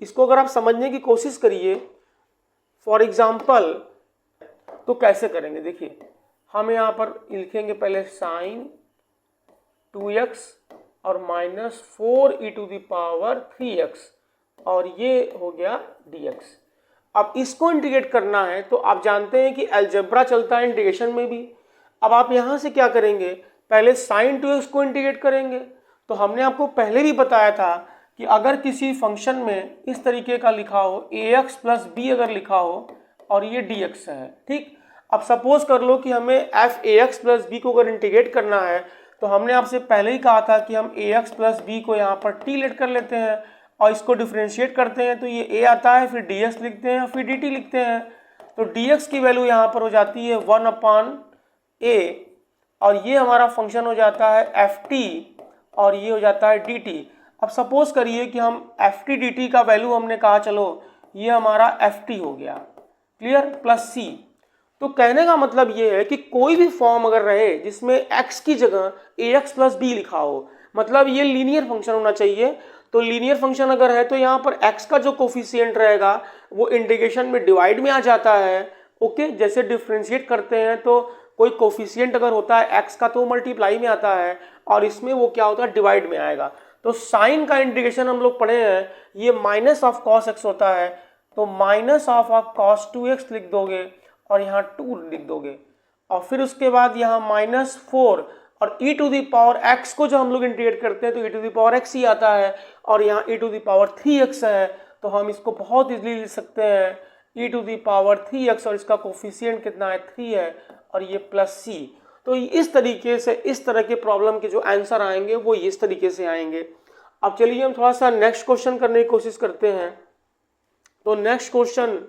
इसको अगर आप समझने की कोशिश करिए। फॉर एग्जाम्पल तो कैसे करेंगे, देखिए हम यहाँ पर लिखेंगे पहले sin 2x और -4e⁻3x और ये हो गया dx। अब इसको इंटीग्रेट करना है तो आप जानते हैं कि अलजेब्रा चलता है इंटीग्रेशन में भी। अब आप यहाँ से क्या करेंगे, पहले sin 2x को इंटीग्रेट करेंगे। तो हमने आपको पहले भी बताया था कि अगर किसी फंक्शन में इस तरीके का लिखा हो ax + b अगर लिखा हो और ये dx है, ठीक। अब सपोज कर लो कि हमें f(ax + b) को अगर इंटीग्रेट करना है तो हमने आपसे पहले ही कहा था कि हम ax + b को यहाँ पर t लेट कर लेते हैं और इसको डिफरेंशिएट करते हैं तो ये a आता है, फिर dx लिखते हैं, फिर dt लिखते हैं। तो dx की वैल्यू यहाँ पर हो जाती है 1/a और ये हमारा फंक्शन हो जाता है ft और ये हो जाता है dt। अब सपोज करिए कि हम ft dt का वैल्यू हमने कहा चलो ये हमारा ft हो गया, क्लियर, प्लस c। तो कहने का मतलब ये है कि कोई भी फॉर्म अगर रहे जिसमें x की जगह ax + b लिखा हो, मतलब ये लीनियर फंक्शन होना चाहिए। तो लीनियर फंक्शन अगर है तो यहाँ पर x का जो कोफिशिएंट रहेगा वो इंटीग्रेशन में डिवाइड में आ जाता है। ओके, जैसे डिफरेंशिएट करते हैं तो कोई कोफिशिएंट अगर होता है x का तो मल्टीप्लाई में आता है और इसमें वो क्या होता है, डिवाइड में आएगा। तो साइन का इंटीग्रेशन हम लोग पढ़े हैं, ये -cos x होता है, तो -cos 2x लिख दोगे और यहाँ 2 लिख दोगे और फिर उसके बाद यहाँ -4 और e⁻x को जो हम लोग इंटीग्रेट करते हैं तो e⁻x ही आता है और यहाँ e⁻3x है। तो हम इसको बहुत इजीली लिख सकते हैं e⁻3x और इसका कोफिशिएंट कितना है, 3 है और ये प्लस c। तो इस तरीके से इस तरह के प्रॉब्लम के जो आंसर आएंगे वो इस तरीके से आएंगे। अब चलिए हम थोड़ा सा नेक्स्ट क्वेश्चन करने की कोशिश करते हैं। तो नेक्स्ट क्वेश्चन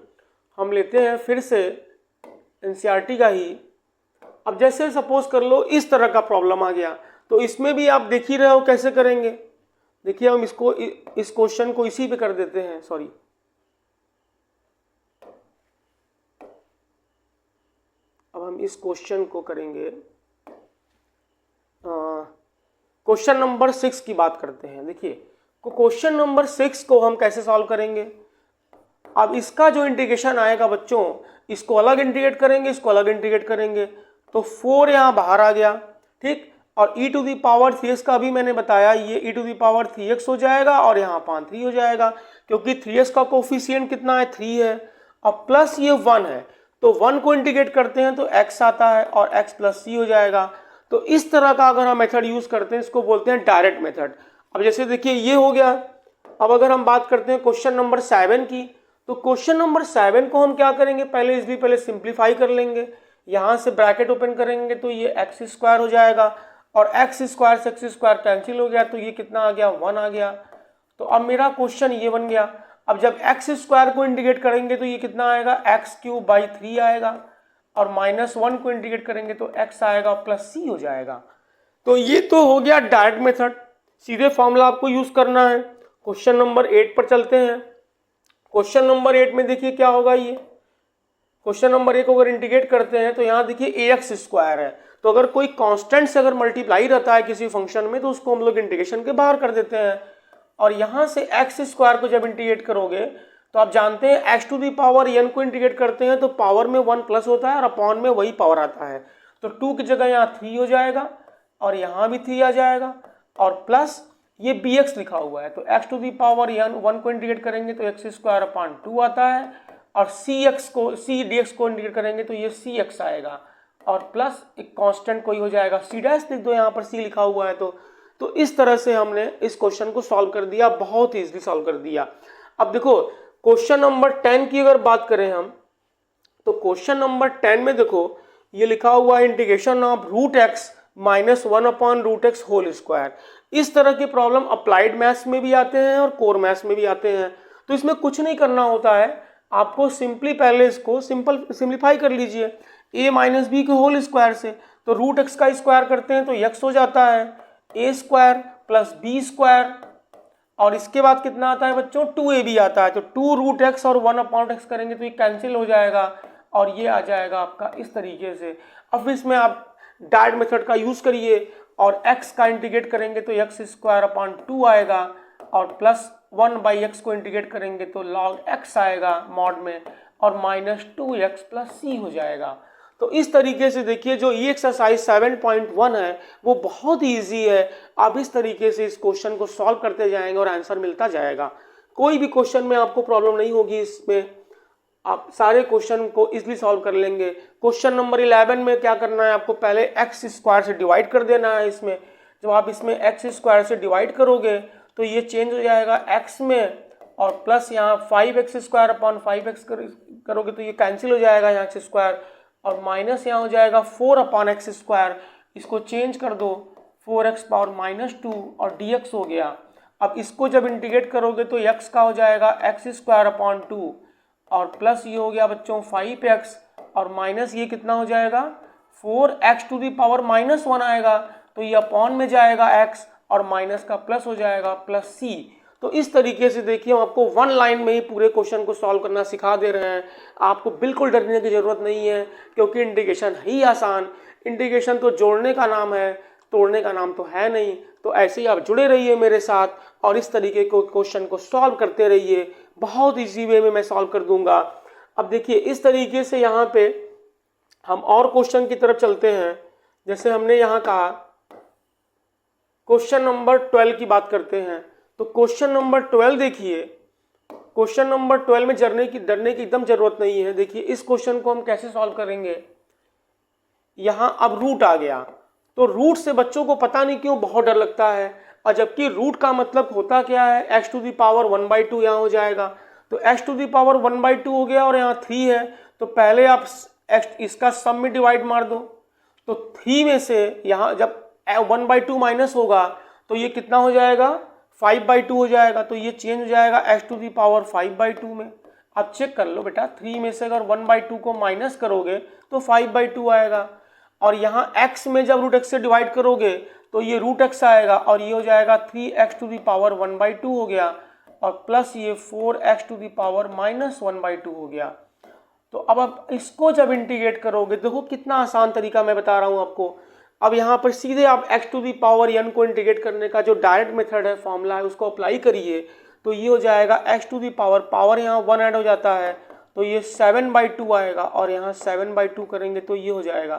हम लेते हैं फिर से एनसीईआरटी का ही। अब जैसे सपोज कर लो इस तरह का प्रॉब्लम आ गया, तो इसमें भी आप देख ही रहे हो कैसे करेंगे। देखिए हम इसको इस क्वेश्चन को इसी पे कर देते हैं, सॉरी अब हम इस क्वेश्चन को करेंगे, क्वेश्चन नंबर 6 की बात करते हैं। देखिए क्वेश्चन नंबर 6 को हम कैसे सॉल्व करेंगे। अब इसका जो इंटीग्रेशन आएगा बच्चों, इसको अलग इंटीग्रेट करेंगे, इसको अलग इंटीग्रेट करेंगे, तो 4 यहाँ बाहर आ गया, ठीक। और e to the power 3x का भी मैंने बताया, ये e to the power 3x हो जाएगा और यहाँ अपान 3 हो जाएगा, क्योंकि 3x का कोफिशिएंट कितना है, 3 है, और प्लस ये 1 है, तो 1 को इंटीग्रेट करते हैं तो x आता है और x प्लस c हो जाएगा। तो इस तरह का अगर हम मेथड यूज करते हैं इसको बोलते हैं डायरेक्ट मेथड। अब जैसे देखिए ये हो गया। अब अगर हम बात करते हैं क्वेश्चन नंबर 7 की, तो क्वेश्चन नंबर 7 को हम क्या करेंगे, पहले सिंप्लीफाई कर लेंगे। यहाँ से ब्रैकेट ओपन करेंगे तो ये एक्स स्क्वायर हो जाएगा, और एक्स स्क्वायर से एक्स स्क्वायर कैंसिल हो गया, तो ये कितना आ गया, 1 आ गया। तो अब मेरा क्वेश्चन ये बन गया। अब जब एक्स स्क्वायर को इंटीग्रेट करेंगे तो ये कितना आएगा, एक्स क्यूब बाई 3 आएगा, और -1 को इंटीग्रेट करेंगे तो x आएगा प्लस c हो जाएगा। तो ये तो हो गया डायरेक्ट मेथड, सीधे फॉर्मूला आपको यूज करना है। क्वेश्चन नंबर 8 पर चलते हैं। क्वेश्चन नंबर 8 में देखिए क्या होगा, ये क्वेश्चन नंबर 1 को अगर इंटीग्रेट करते हैं तो यहाँ देखिए ax स्क्वायर है, तो अगर कोई कांस्टेंट से अगर मल्टीप्लाई रहता है किसी फंक्शन में तो उसको हम लोग इंटीग्रेशन के बाहर कर देते हैं। और यहाँ से एक्स स्क्वायर को जब इंटीग्रेट करोगे तो आप जानते हैं x to the power n को इंटीग्रेट करते हैं तो पावर में 1 प्लस होता है और अपॉन में वही पावर आता है, तो 2 की जगह यहाँ 3 हो जाएगा और यहाँ भी 3 आ जाएगा, और प्लस ये bx लिखा हुआ है, तो x to the power n 1 को इंटीग्रेट करेंगे तो एक्स स्क्वायर अपॉन 2 आता है, और c dx को इंटीग्रेट करेंगे तो ये cx आएगा, और प्लस एक कांस्टेंट कोई हो जाएगा, c डैश लिख दो, यहाँ पर c लिखा हुआ है। तो इस तरह से हमने इस क्वेश्चन को सॉल्व कर दिया, बहुत ईजिली सॉल्व कर दिया। अब देखो क्वेश्चन नंबर 10 की अगर बात करें हम, तो क्वेश्चन नंबर 10 में देखो ये लिखा हुआ है integration of root x minus 1 upon root x whole square. इस तरह के प्रॉब्लम अप्लाइड मैथ्स में भी आते हैं और कोर मैथ्स में भी आते हैं। तो इसमें कुछ नहीं करना होता है, आपको सिंपली पहले इसको सिंप्लीफाई कर लीजिए a माइनस बी के होल स्क्वायर से, तो रूट एक्स का स्क्वायर करते हैं तो x हो जाता है a square plus b square, और इसके बाद कितना आता है बच्चों, 2ab आता है, तो 2 रूट एक्स और 1 अपॉन एक्स करेंगे तो ये कैंसिल हो जाएगा और ये आ जाएगा आपका इस तरीके से। अब इसमें आप डायरेक्ट मेथड का यूज करिए और x का इंटीग्रेट करेंगे तो एक्स स्क्वायर अपॉन 2 आएगा, और प्लस 1 बाई एक्स को इंटीग्रेट करेंगे तो लॉग x आएगा मॉड में, और माइनस 2x प्लस c हो जाएगा। तो इस तरीके से देखिए जो ये एक्सरसाइज 7.1 है वो बहुत ही ईजी है। आप इस तरीके से इस क्वेश्चन को सॉल्व करते जाएंगे और आंसर मिलता जाएगा। कोई भी क्वेश्चन में आपको प्रॉब्लम नहीं होगी, इसमें आप सारे क्वेश्चन को इजीली सॉल्व कर लेंगे। क्वेश्चन नंबर 11 में क्या करना है, आपको पहले एक्स स्क्वायर से डिवाइड कर देना है। इसमें जब आप इसमें एक्स स्क्वायर से डिवाइड करोगे तो ये चेंज हो जाएगा एक्स में, और प्लस यहाँ 5x स्क्वायर अपॉन 5x करोगे तो ये कैंसिल हो जाएगा यहाँ एक्स स्क्वायर, और माइनस यहाँ हो जाएगा 4 अपॉन एक्स स्क्वायर, इसको चेंज कर दो 4x पावर माइनस 2 और dx हो गया। अब इसको जब इंटीग्रेट करोगे तो x का हो जाएगा एक्स स्क्वायर अपॉन 2, और प्लस ये हो गया बच्चों 5x, और माइनस ये कितना हो जाएगा 4x to the power minus 1 आएगा, तो ये अपॉन में जाएगा x और माइनस का प्लस हो जाएगा प्लस c। तो इस तरीके से देखिए हम आपको 1 लाइन में ही पूरे क्वेश्चन को सॉल्व करना सिखा दे रहे हैं। आपको बिल्कुल डरने की जरूरत नहीं है, क्योंकि इंटीग्रेशन है ही आसान। इंटीग्रेशन तो जोड़ने का नाम है, तोड़ने का नाम तो है नहीं। तो ऐसे ही आप जुड़े रहिए मेरे साथ और इस तरीके को क्वेश्चन को सॉल्व करते रहिए, बहुत ईजी वे में मैं सॉल्व कर दूंगा। अब देखिए इस तरीके से यहाँ पे हम और क्वेश्चन की तरफ चलते हैं। जैसे हमने यहाँ कहा क्वेश्चन नंबर 12 की बात करते हैं, तो क्वेश्चन नंबर 12 देखिए, क्वेश्चन नंबर 12 में डरने की एकदम जरूरत नहीं है। देखिए इस क्वेश्चन को हम कैसे सॉल्व करेंगे। यहाँ अब रूट आ गया, तो रूट से बच्चों को पता नहीं क्यों बहुत डर लगता है, और जबकि रूट का मतलब होता क्या है, एक्स टू दी पावर 1/2 यहाँ हो जाएगा। तो एक्स टू दी पावर 1/2 हो गया और यहाँ 3 है, तो पहले आप इसका सम में डिवाइड मार दो, तो 3 में से यहाँ जब 1/2 माइनस होगा तो ये कितना हो जाएगा 5/2 हो जाएगा, तो ये चेंज हो जाएगा एक्स टू दी पावर 5/2 में। आप चेक कर लो बेटा, 3 में से अगर 1/2 को माइनस करोगे तो 5/2 आएगा, और यहाँ x में जब रूट एक्स से डिवाइड करोगे तो ये रूट एक्स आएगा, और ये हो जाएगा 3x टू दी पावर 1/2 हो गया, और प्लस ये 4x to the power minus 1/2 हो गया। तो अब आप इसको जब इंटीग्रेट करोगे, देखो कितना आसान तरीका मैं बता रहा हूँ आपको। अब यहाँ पर सीधे आप x to the power n को इंटीग्रेट करने का जो डायरेक्ट मेथड है, फॉर्मूला है, उसको अप्लाई करिए, तो ये हो जाएगा x टू दी पावर यहाँ 1 ऐड हो जाता है, तो ये 7/2 आएगा, और यहाँ 7/2 करेंगे तो ये हो जाएगा,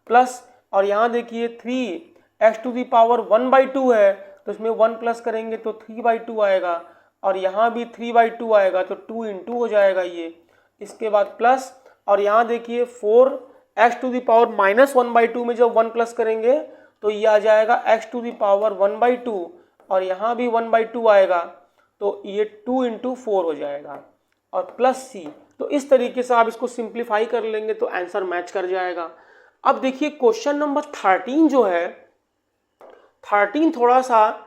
प्लस और यहाँ देखिए 3x⁴ 1/2 है, तो इसमें 1 प्लस करेंगे तो 3/2 आएगा, और यहाँ भी 3/2 आएगा, तो 2 × हो जाएगा ये। इसके बाद प्लस, और यहाँ देखिए 4x⁻⁻² में जब 1 प्लस करेंगे तो ये आ जाएगा x⁻⁻1/2, और यहाँ भी 1/2 आएगा, तो ये 2 × 4 हो जाएगा, और प्लस c। तो इस तरीके से आप इसको सिंप्लीफाई कर लेंगे तो आंसर मैच कर जाएगा। अब देखिए क्वेश्चन नंबर 13 जो है, 13 थोड़ा सा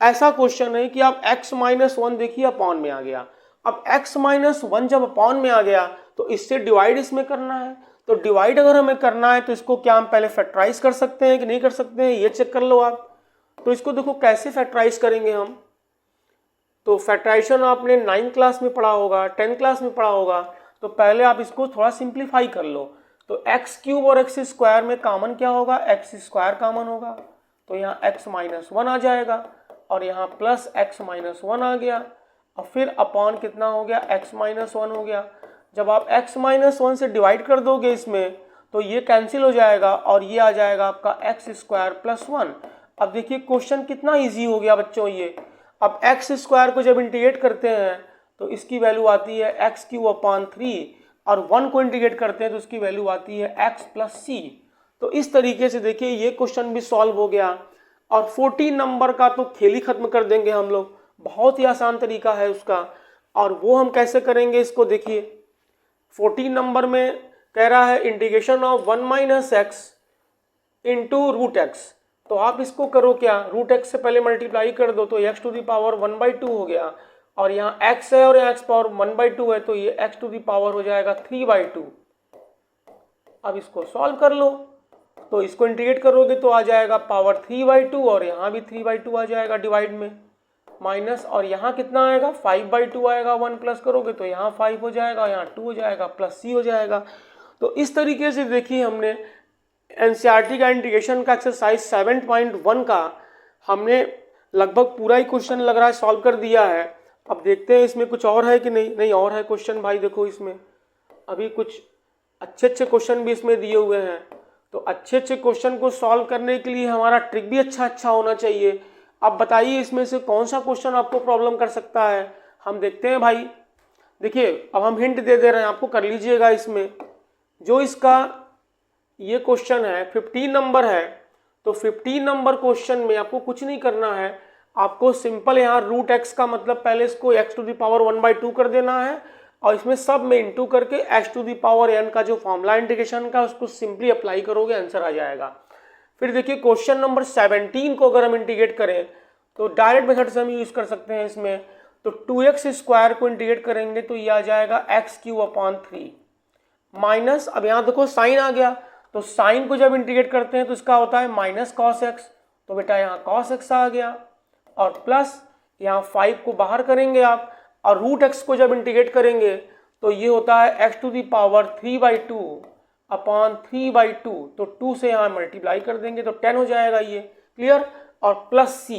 ऐसा क्वेश्चन है कि आप x-1 देखिए अपॉन में आ गया। अब x-1 जब अपॉन में आ गया तो इससे डिवाइड इसमें करना है। तो डिवाइड अगर हमें करना है तो इसको क्या हम पहले फैक्टराइज कर सकते हैं कि नहीं कर सकते हैं, ये चेक कर लो आप। तो इसको देखो कैसे फैक्टराइज करेंगे हम। तो फैक्टराइजेशन आपने 9th क्लास में पढ़ा होगा, 10th क्लास में पढ़ा होगा। तो पहले आप इसको थोड़ा सिंप्लीफाई कर लो। तो x³ और x² में कॉमन क्या होगा, x² कॉमन होगा, तो यहाँ x-1 आ जाएगा, और यहाँ प्लस x-1 आ गया, और फिर अपॉन कितना हो गया, x-1 हो गया। जब आप x-1 से डिवाइड कर दोगे इसमें तो ये कैंसिल हो जाएगा, और ये आ जाएगा आपका x² + 1। अब देखिए क्वेश्चन कितना इजी हो गया बच्चों ये। अब x² को जब इंटीग्रेट करते हैं तो इसकी वैल्यू आती है x³ और 1 को इंटीग्रेट करते हैं तो उसकी वैल्यू आती है x + c। तो इस तरीके से देखिए ये क्वेश्चन भी सॉल्व हो गया। और 14 नंबर का तो खेल ही खत्म कर देंगे हम लोग, बहुत ही आसान तरीका है उसका। और वो हम कैसे करेंगे इसको देखिए। 14 नंबर में कह रहा है इंटीग्रेशन ऑफ 1 - x × √x। तो आप इसको करो क्या, √x से पहले मल्टीप्लाई कर दो तो x⁻⁻1/2 हो गया, और यहाँ x है और यहाँ x⁻1/2 है, तो ये x⁻⁻ हो जाएगा 3/2। अब इसको सॉल्व कर लो, तो इसको इंटीग्रेट करोगे तो आ जाएगा पावर 3/2, और यहाँ भी 3/2 आ जाएगा डिवाइड में, माइनस, और यहाँ कितना आएगा 5/2 आएगा। 1 प्लस करोगे तो यहाँ 5 हो जाएगा, यहाँ 2 हो जाएगा, प्लस c हो जाएगा। तो इस तरीके से देखिए हमने एनसीईआरटी का इंटीग्रेशन का एक्सरसाइज 7.1 का हमने लगभग पूरा ही क्वेश्चन लग रहा है सॉल्व कर दिया है। अब देखते हैं इसमें कुछ और है कि नहीं। नहीं और है क्वेश्चन भाई, देखो इसमें अभी कुछ अच्छे क्वेश्चन भी इसमें दिए हुए हैं। तो अच्छे क्वेश्चन को सॉल्व करने के लिए हमारा ट्रिक भी अच्छा होना चाहिए। अब बताइए इसमें से कौन सा क्वेश्चन आपको प्रॉब्लम कर सकता है, हम देखते हैं भाई। देखिए अब हम हिंट दे रहे हैं आपको, कर लीजिएगा इसमें। जो इसका ये क्वेश्चन है 15 नंबर है, तो 15 नंबर क्वेश्चन में आपको कुछ नहीं करना है, आपको सिंपल यहाँ √x का मतलब पहले इसको x⁻1/2 कर देना है, और इसमें सब में इंटू करके x⁻n का जो फॉर्मूला इंटीग्रेशन का उसको सिंपली अप्लाई करोगे, आंसर आ जाएगा। फिर देखिए क्वेश्चन नंबर 17 को अगर हम इंटीग्रेट करें तो डायरेक्ट मेथड से हम यूज कर सकते हैं इसमें। तो 2x² को इंटीग्रेट करेंगे तो ये आ जाएगा x³ माइनस, अब यहाँ देखो साइन आ गया, तो साइन को जब इंटीग्रेट करते हैं तो इसका होता है -cos x, तो बेटा यहाँ cos x आ गया, और प्लस यहाँ 5 को बाहर करेंगे आप, और √x को जब इंटीग्रेट करेंगे तो ये होता है x⁻3/2 अपॉन 3/2, तो 2 से यहाँ मल्टीप्लाई कर देंगे तो 10 हो जाएगा ये, क्लियर, और प्लस c।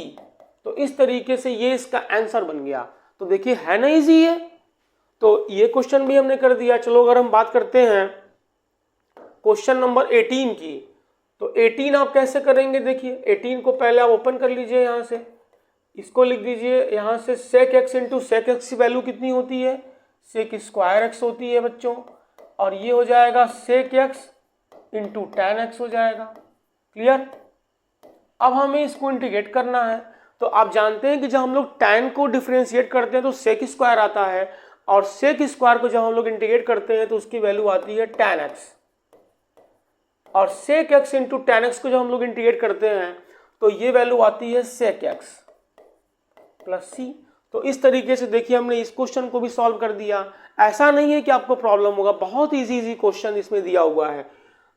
तो इस तरीके से ये इसका आंसर बन गया। तो देखिए है ना इजी ये। तो ये क्वेश्चन भी हमने कर दिया। चलो अगर हम बात करते हैं क्वेश्चन नंबर 18 की, तो 18 आप कैसे करेंगे। देखिए 18 को पहले आप ओपन कर लीजिए, यहाँ से इसको लिख दीजिए, यहाँ से sec x × sec x की वैल्यू कितनी होती है, sec² x होती है बच्चों, और ये हो जाएगा sec x × tan x हो जाएगा, क्लियर। अब हमें इसको इंटीग्रेट करना है। तो आप जानते हैं कि जब हम लोग tan को डिफरेंशिएट करते हैं तो sec² आता है, और sec² को जब हम लोग इंटीग्रेट करते हैं तो उसकी वैल्यू आती है tan x, और sec x × tan x को जब हम लोग इंटीग्रेट करते हैं तो ये वैल्यू आती है sec x + c। तो इस तरीके से देखिए हमने इस क्वेश्चन को भी सॉल्व कर दिया। ऐसा नहीं है कि आपको प्रॉब्लम होगा, बहुत इजी क्वेश्चन इसमें दिया हुआ है।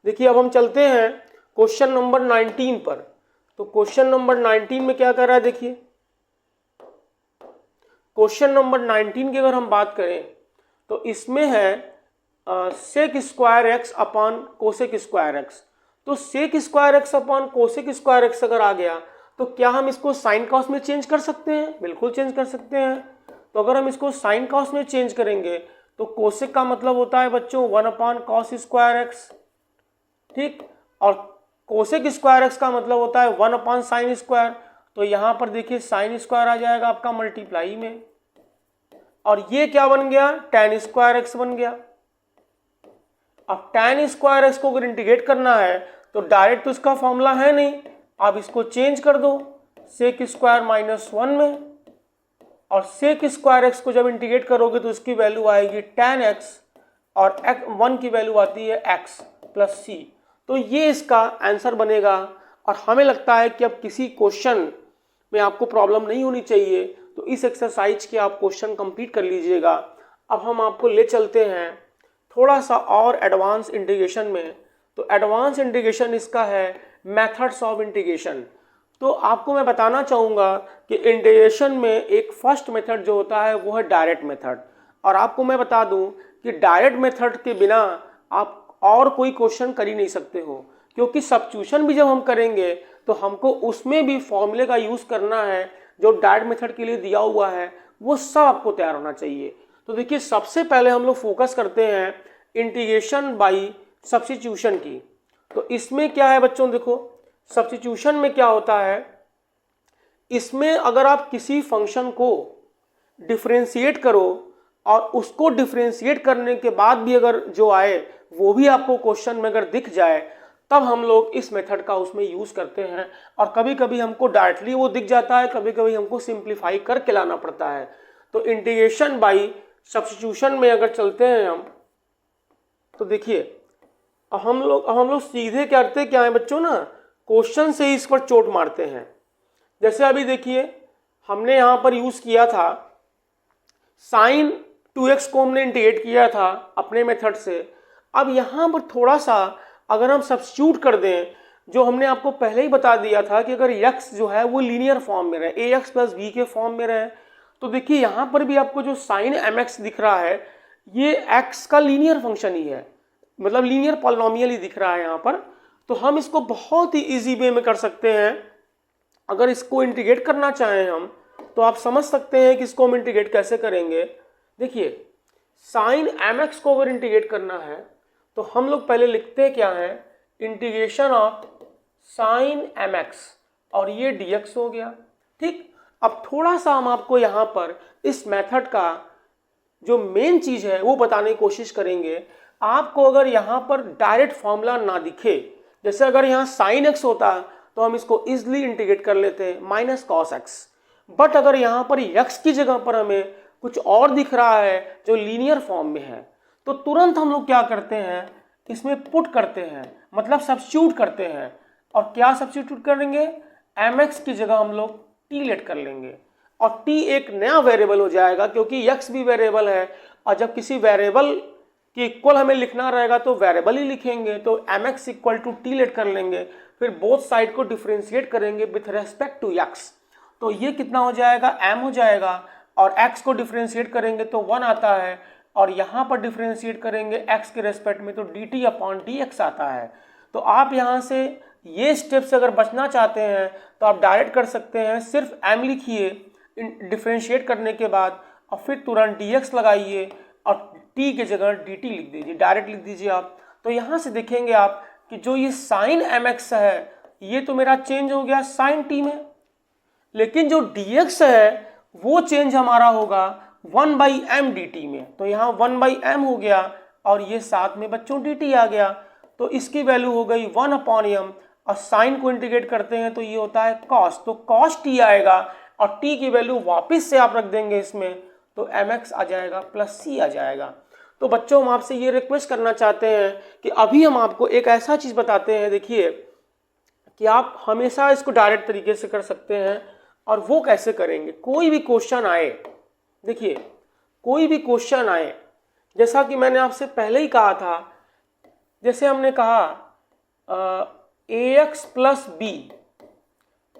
देखिए अब हम चलते हैं क्वेश्चन नंबर 19 पर। तो क्वेश्चन नंबर 19 में क्या कर रहा है, देखिए क्वेश्चन नंबर 19 की अगर हम बात करें तो इसमें है sec² x upon cosec² x। तो sec² x upon cosec² x अगर आ गया तो क्या हम इसको साइन कॉस में चेंज कर सकते हैं, बिल्कुल चेंज कर सकते हैं। तो अगर हम इसको साइन कॉस में चेंज करेंगे तो कोसेक का मतलब होता है बच्चों 1/cos² x, ठीक, और कोसेक स्क्वायर एक्स का मतलब होता है 1/sin², तो यहाँ पर देखिए sin² आ जाएगा आपका मल्टीप्लाई में, और ये क्या बन गया, tan² x बन गया। अब tan² x को अगर इंटीग्रेट करना है तो डायरेक्ट तो इसका फॉर्मूला है नहीं, आप इसको चेंज कर दो sec² - 1 में, और sec² x को जब इंटीग्रेट करोगे तो इसकी वैल्यू आएगी tan x, और 1 की वैल्यू आती है x + c। तो ये इसका आंसर बनेगा। और हमें लगता है कि अब किसी क्वेश्चन में आपको प्रॉब्लम नहीं होनी चाहिए, तो इस एक्सरसाइज के आप क्वेश्चन कंप्लीट कर लीजिएगा। अब हम आपको ले चलते हैं थोड़ा सा और एडवांस इंटीग्रेशन में। तो एडवांस इंटीग्रेशन इसका है मेथड्स ऑफ इंटीग्रेशन। तो आपको मैं बताना चाहूँगा कि इंटीग्रेशन में एक फर्स्ट मेथड जो होता है वो है डायरेक्ट मेथड। और आपको मैं बता दूं कि डायरेक्ट मेथड के बिना आप और कोई क्वेश्चन कर ही नहीं सकते हो, क्योंकि सब्स्टिट्यूशन भी जब हम करेंगे तो हमको उसमें भी फॉर्मूले का यूज़ करना है जो डायरेक्ट मेथड के लिए दिया हुआ है, वो सब आपको तैयार होना चाहिए। तो देखिए सबसे पहले हम लोग फोकस करते हैं इंटीग्रेशन बाई सब्स्टिट्यूशन की। तो इसमें क्या है बच्चों, देखो सब्स्टिट्यूशन में क्या होता है, इसमें अगर आप किसी फंक्शन को डिफरेंशिएट करो और उसको डिफरेंशिएट करने के बाद भी अगर जो आए वो भी आपको क्वेश्चन में अगर दिख जाए, तब हम लोग इस मेथड का उसमें यूज़ करते हैं। और कभी कभी हमको डायरेक्टली वो दिख जाता है, कभी कभी हमको सिंप्लीफाई करके लाना पड़ता है। तो इंटीग्रेशन बाई सब्स्टिट्यूशन में अगर चलते हैं हम, तो देखिए हम लोग सीधे करते क्या है बच्चों ना, क्वेश्चन से ही इस पर चोट मारते हैं। जैसे अभी देखिए हमने यहाँ पर यूज़ किया था sin 2x को हमने इंटीग्रेट किया था अपने मेथड से। अब यहाँ पर थोड़ा सा अगर हम सब्स्टिट्यूट कर दें, जो हमने आपको पहले ही बता दिया था कि अगर x जो है वो लीनियर फॉर्म में रहे, ax + b के फॉर्म में रहे, तो देखिए यहाँ पर भी आपको जो sin mx दिख रहा है ये x का लीनियर फंक्शन ही है, मतलब लीनियर पॉलिनोमियल ही दिख रहा है यहाँ पर। तो हम इसको बहुत ही इजी वे में कर सकते हैं। अगर इसको इंटीग्रेट करना चाहें हम, तो आप समझ सकते हैं कि इसको हम इंटीग्रेट कैसे करेंगे। देखिए sin mx को अगर इंटीग्रेट करना है तो हम लोग पहले लिखते क्या है, इंटीग्रेशन ऑफ sin mx, और ये dx हो गया। ठीक, अब थोड़ा सा हम आपको यहाँ पर इस मेथड का जो मेन चीज़ है वो बताने की कोशिश करेंगे। आपको अगर यहाँ पर डायरेक्ट फॉर्मूला ना दिखे, जैसे अगर यहाँ sin x होता तो हम इसको इजिली इंटीग्रेट कर लेते -cos x, बट अगर यहाँ पर x की जगह पर हमें कुछ और दिख रहा है जो लीनियर फॉर्म में है, तो तुरंत हम लोग क्या करते हैं, इसमें पुट करते हैं, मतलब सब्स्टिट्यूट करते हैं। और क्या सब्स्टिट्यूट करेंगे, mx की जगह हम लोग t लेट कर लेंगे, और t एक नया वेरिएबल हो जाएगा, क्योंकि x भी वेरिएबल है, और जब किसी वेरिएबल के इक्वल हमें लिखना रहेगा तो वेरिएबल ही लिखेंगे। तो mx = t लेट कर लेंगे, फिर बोथ साइड को डिफरेंशिएट करेंगे विथ रेस्पेक्ट टू x। तो ये कितना हो जाएगा, m हो जाएगा, और x को डिफरेंशिएट करेंगे तो 1 आता है, और यहाँ पर डिफरेंशिएट करेंगे x के रेस्पेक्ट में तो dt/dx आता है। तो आप यहाँ से ये स्टेप से अगर बचना चाहते हैं तो आप डायरेक्ट कर सकते हैं, सिर्फ m लिखिए डिफरेंशिएट करने के बाद, और फिर तुरंत dx लगाइए और t की जगह dt लिख दीजिए, डायरेक्ट लिख दीजिए आप। तो यहाँ से देखेंगे आप कि जो ये sin mx है ये तो मेरा चेंज हो गया sin t में, लेकिन जो dx है वो चेंज हमारा होगा 1/m dt में। तो यहाँ 1/m हो गया, और ये साथ में बच्चों dt आ गया, तो इसकी वैल्यू हो गई 1/m, और साइन को इंटीग्रेट करते हैं तो ये होता है cos, तो cos t आएगा, और t की वैल्यू वापस से आप रख देंगे इसमें, तो mx आ जाएगा +c आ जाएगा। तो बच्चों हम आपसे ये रिक्वेस्ट करना चाहते हैं कि अभी हम आपको एक ऐसा चीज़ बताते हैं, देखिए कि आप हमेशा इसको डायरेक्ट तरीके से कर सकते हैं। और वो कैसे करेंगे, कोई भी क्वेश्चन आए, देखिए कोई भी क्वेश्चन आए, जैसा कि मैंने आपसे पहले ही कहा था, जैसे हमने कहा ax + b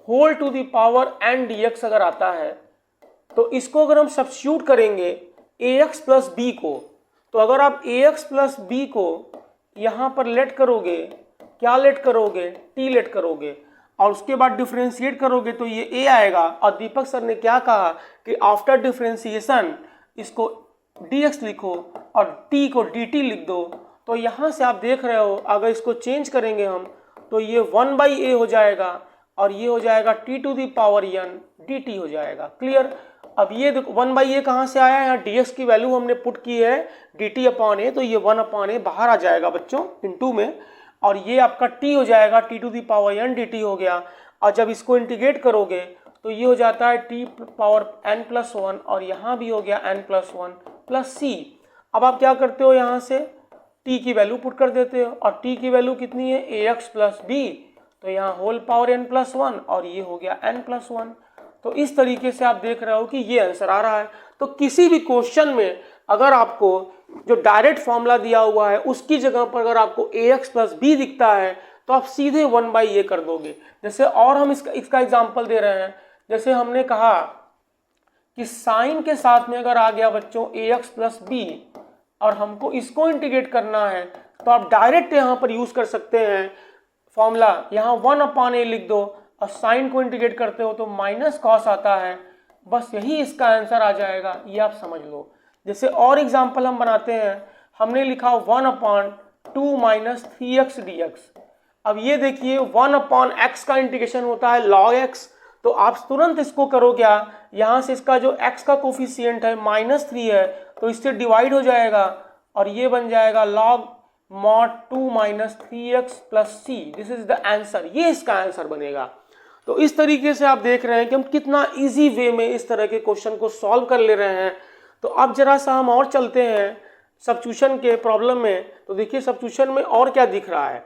whole to the power n dx अगर आता है, तो इसको अगर हम सब्स्टिट्यूट करेंगे ax + b को, तो अगर आप ax + b को यहाँ पर लेट करोगे, क्या लेट करोगे, t लेट करोगे, और उसके बाद डिफरेंशिएट करोगे तो ये a आएगा। और दीपक सर ने क्या कहा कि आफ्टर डिफरेंशिएशन इसको dx लिखो और t को dt लिख दो। तो यहाँ से आप देख रहे हो, अगर इसको चेंज करेंगे हम तो ये 1/a हो जाएगा और ये हो जाएगा t to the power n dt हो जाएगा। क्लियर। अब ये देखो 1/a कहाँ से आया, यहाँ dx की वैल्यू हमने पुट की है dt अपॉन a, तो ये 1/a बाहर आ जाएगा बच्चों इनटू में, और ये आपका t हो जाएगा t to the power n dt हो गया। और जब इसको इंटीग्रेट करोगे तो ये हो जाता है t पावर n+1 और यहाँ भी हो गया n+1 प्लस c। अब आप क्या करते हो, यहाँ से t की वैल्यू पुट कर देते हो और t की वैल्यू कितनी है ax प्लस b, तो यहाँ होल पावर n+1 और ये हो गया n+1। तो इस तरीके से आप देख रहे हो कि ये आंसर आ रहा है। तो किसी भी क्वेश्चन में अगर आपको जो डायरेक्ट फॉर्मूला दिया हुआ है उसकी जगह पर अगर आपको ax प्लस b दिखता है तो आप सीधे 1/a कर दोगे। जैसे और हम इसका एग्जाम्पल दे रहे हैं, जैसे हमने कहा कि साइन के साथ में अगर आ गया बच्चों ax प्लस b और हमको इसको इंटीग्रेट करना है तो आप डायरेक्ट यहाँ पर यूज कर सकते हैं फॉर्मूला, यहाँ 1/a लिख दो और साइन को इंटीग्रेट करते हो तो माइनस कॉस आता है, बस यही इसका आंसर आ जाएगा, ये आप समझ लो। जैसे और एग्जाम्पल हम बनाते हैं, हमने लिखा 1/2 माइनस 3x dx। अब ये देखिए 1/x का इंटीग्रेशन होता है log x, तो आप तुरंत इसको करो क्या, यहाँ से इसका जो x का कोफिशिएंट है -3 है तो इससे डिवाइड हो जाएगा और ये बन जाएगा log mod 2 minus 3x plus c। This is the answer, ये इसका आंसर बनेगा। तो इस तरीके से आप देख रहे हैं कि हम कितना इजी वे में इस तरह के क्वेश्चन को सॉल्व कर ले रहे हैं। तो अब जरा सा हम और चलते हैं सब्स्टिट्यूशन के प्रॉब्लम में। तो देखिए सब्स्टिट्यूशन में और क्या दिख रहा है,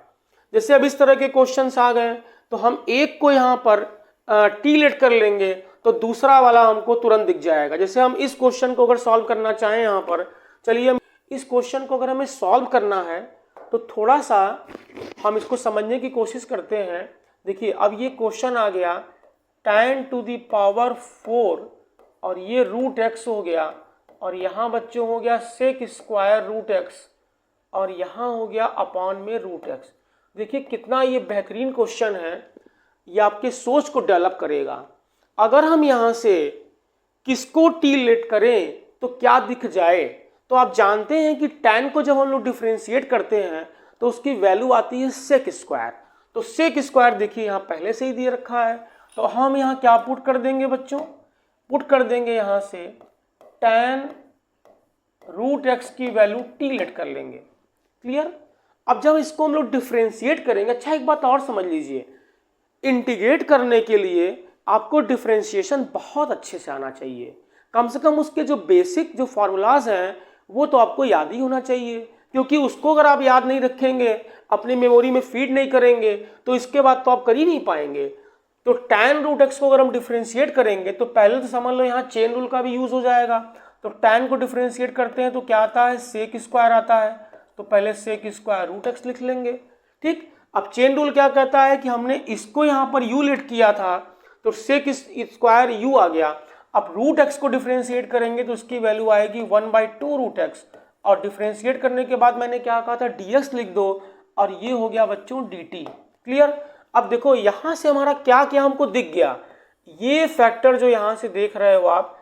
जैसे अब इस तरह के क्वेश्चंस आ गए तो हम एक को यहाँ पर टी लेट कर लेंगे तो दूसरा वाला हमको तुरंत दिख जाएगा। जैसे हम इस क्वेश्चन को अगर सॉल्व करना चाहें यहाँ पर, चलिए इस क्वेश्चन को अगर हमें सॉल्व करना है तो थोड़ा सा हम इसको समझने की कोशिश करते हैं। देखिए अब ये क्वेश्चन आ गया tan टू दी पावर 4 और ये √x हो गया और यहाँ बच्चों हो गया sec स्क्वायर √x और यहाँ हो गया अपॉन में √x। देखिए कितना ये बेहतरीन क्वेश्चन है, ये आपके सोच को डेवलप करेगा। अगर हम यहाँ से किसको टी लेट करें तो क्या दिख जाए, तो आप जानते हैं कि tan को जब हम लोग डिफ्रेंशिएट करते हैं तो उसकी वैल्यू आती है sec स्क्वायर। तो sec स्क्वायर देखिए यहाँ पहले से ही दिए रखा है, तो हम यहाँ क्या पुट कर देंगे बच्चों, पुट कर देंगे यहाँ से tan √x की वैल्यू टी लेट कर लेंगे। क्लियर। अब जब इसको हम लोग डिफ्रेंशिएट करेंगे, अच्छा एक बात और समझ लीजिए, इंटीग्रेट करने के लिए आपको डिफ्रेंशिएशन बहुत अच्छे से आना चाहिए। कम से कम उसके जो बेसिक जो फार्मूलाज हैं वो तो आपको याद ही होना चाहिए, क्योंकि उसको अगर आप याद नहीं रखेंगे, अपनी मेमोरी में फीड नहीं करेंगे तो इसके बाद तो आप कर ही नहीं पाएंगे। तो tan √x को अगर हम डिफ्रेंशिएट करेंगे तो पहले तो समझ लो यहाँ चेन रूल का भी यूज हो जाएगा। तो tan को डिफ्रेंशिएट करते हैं तो क्या आता है, sec स्क्वायर आता है, तो पहले sec स्क्वायर √x लिख लेंगे। ठीक। अब चेन रूल क्या कहता है कि हमने इसको यहाँ पर u लेट किया था तो sec स्क्वायर u आ गया। अब √x को डिफ्रेंशिएट करेंगे तो उसकी वैल्यू आएगी 1/2 √x और डिफ्रेंशिएट करने के बाद मैंने क्या कहा था, dx लिख दो और ये हो गया बच्चों dt। क्लियर। अब देखो यहाँ से हमारा क्या क्या हमको दिख गया, ये फैक्टर जो यहाँ से देख रहे हो आप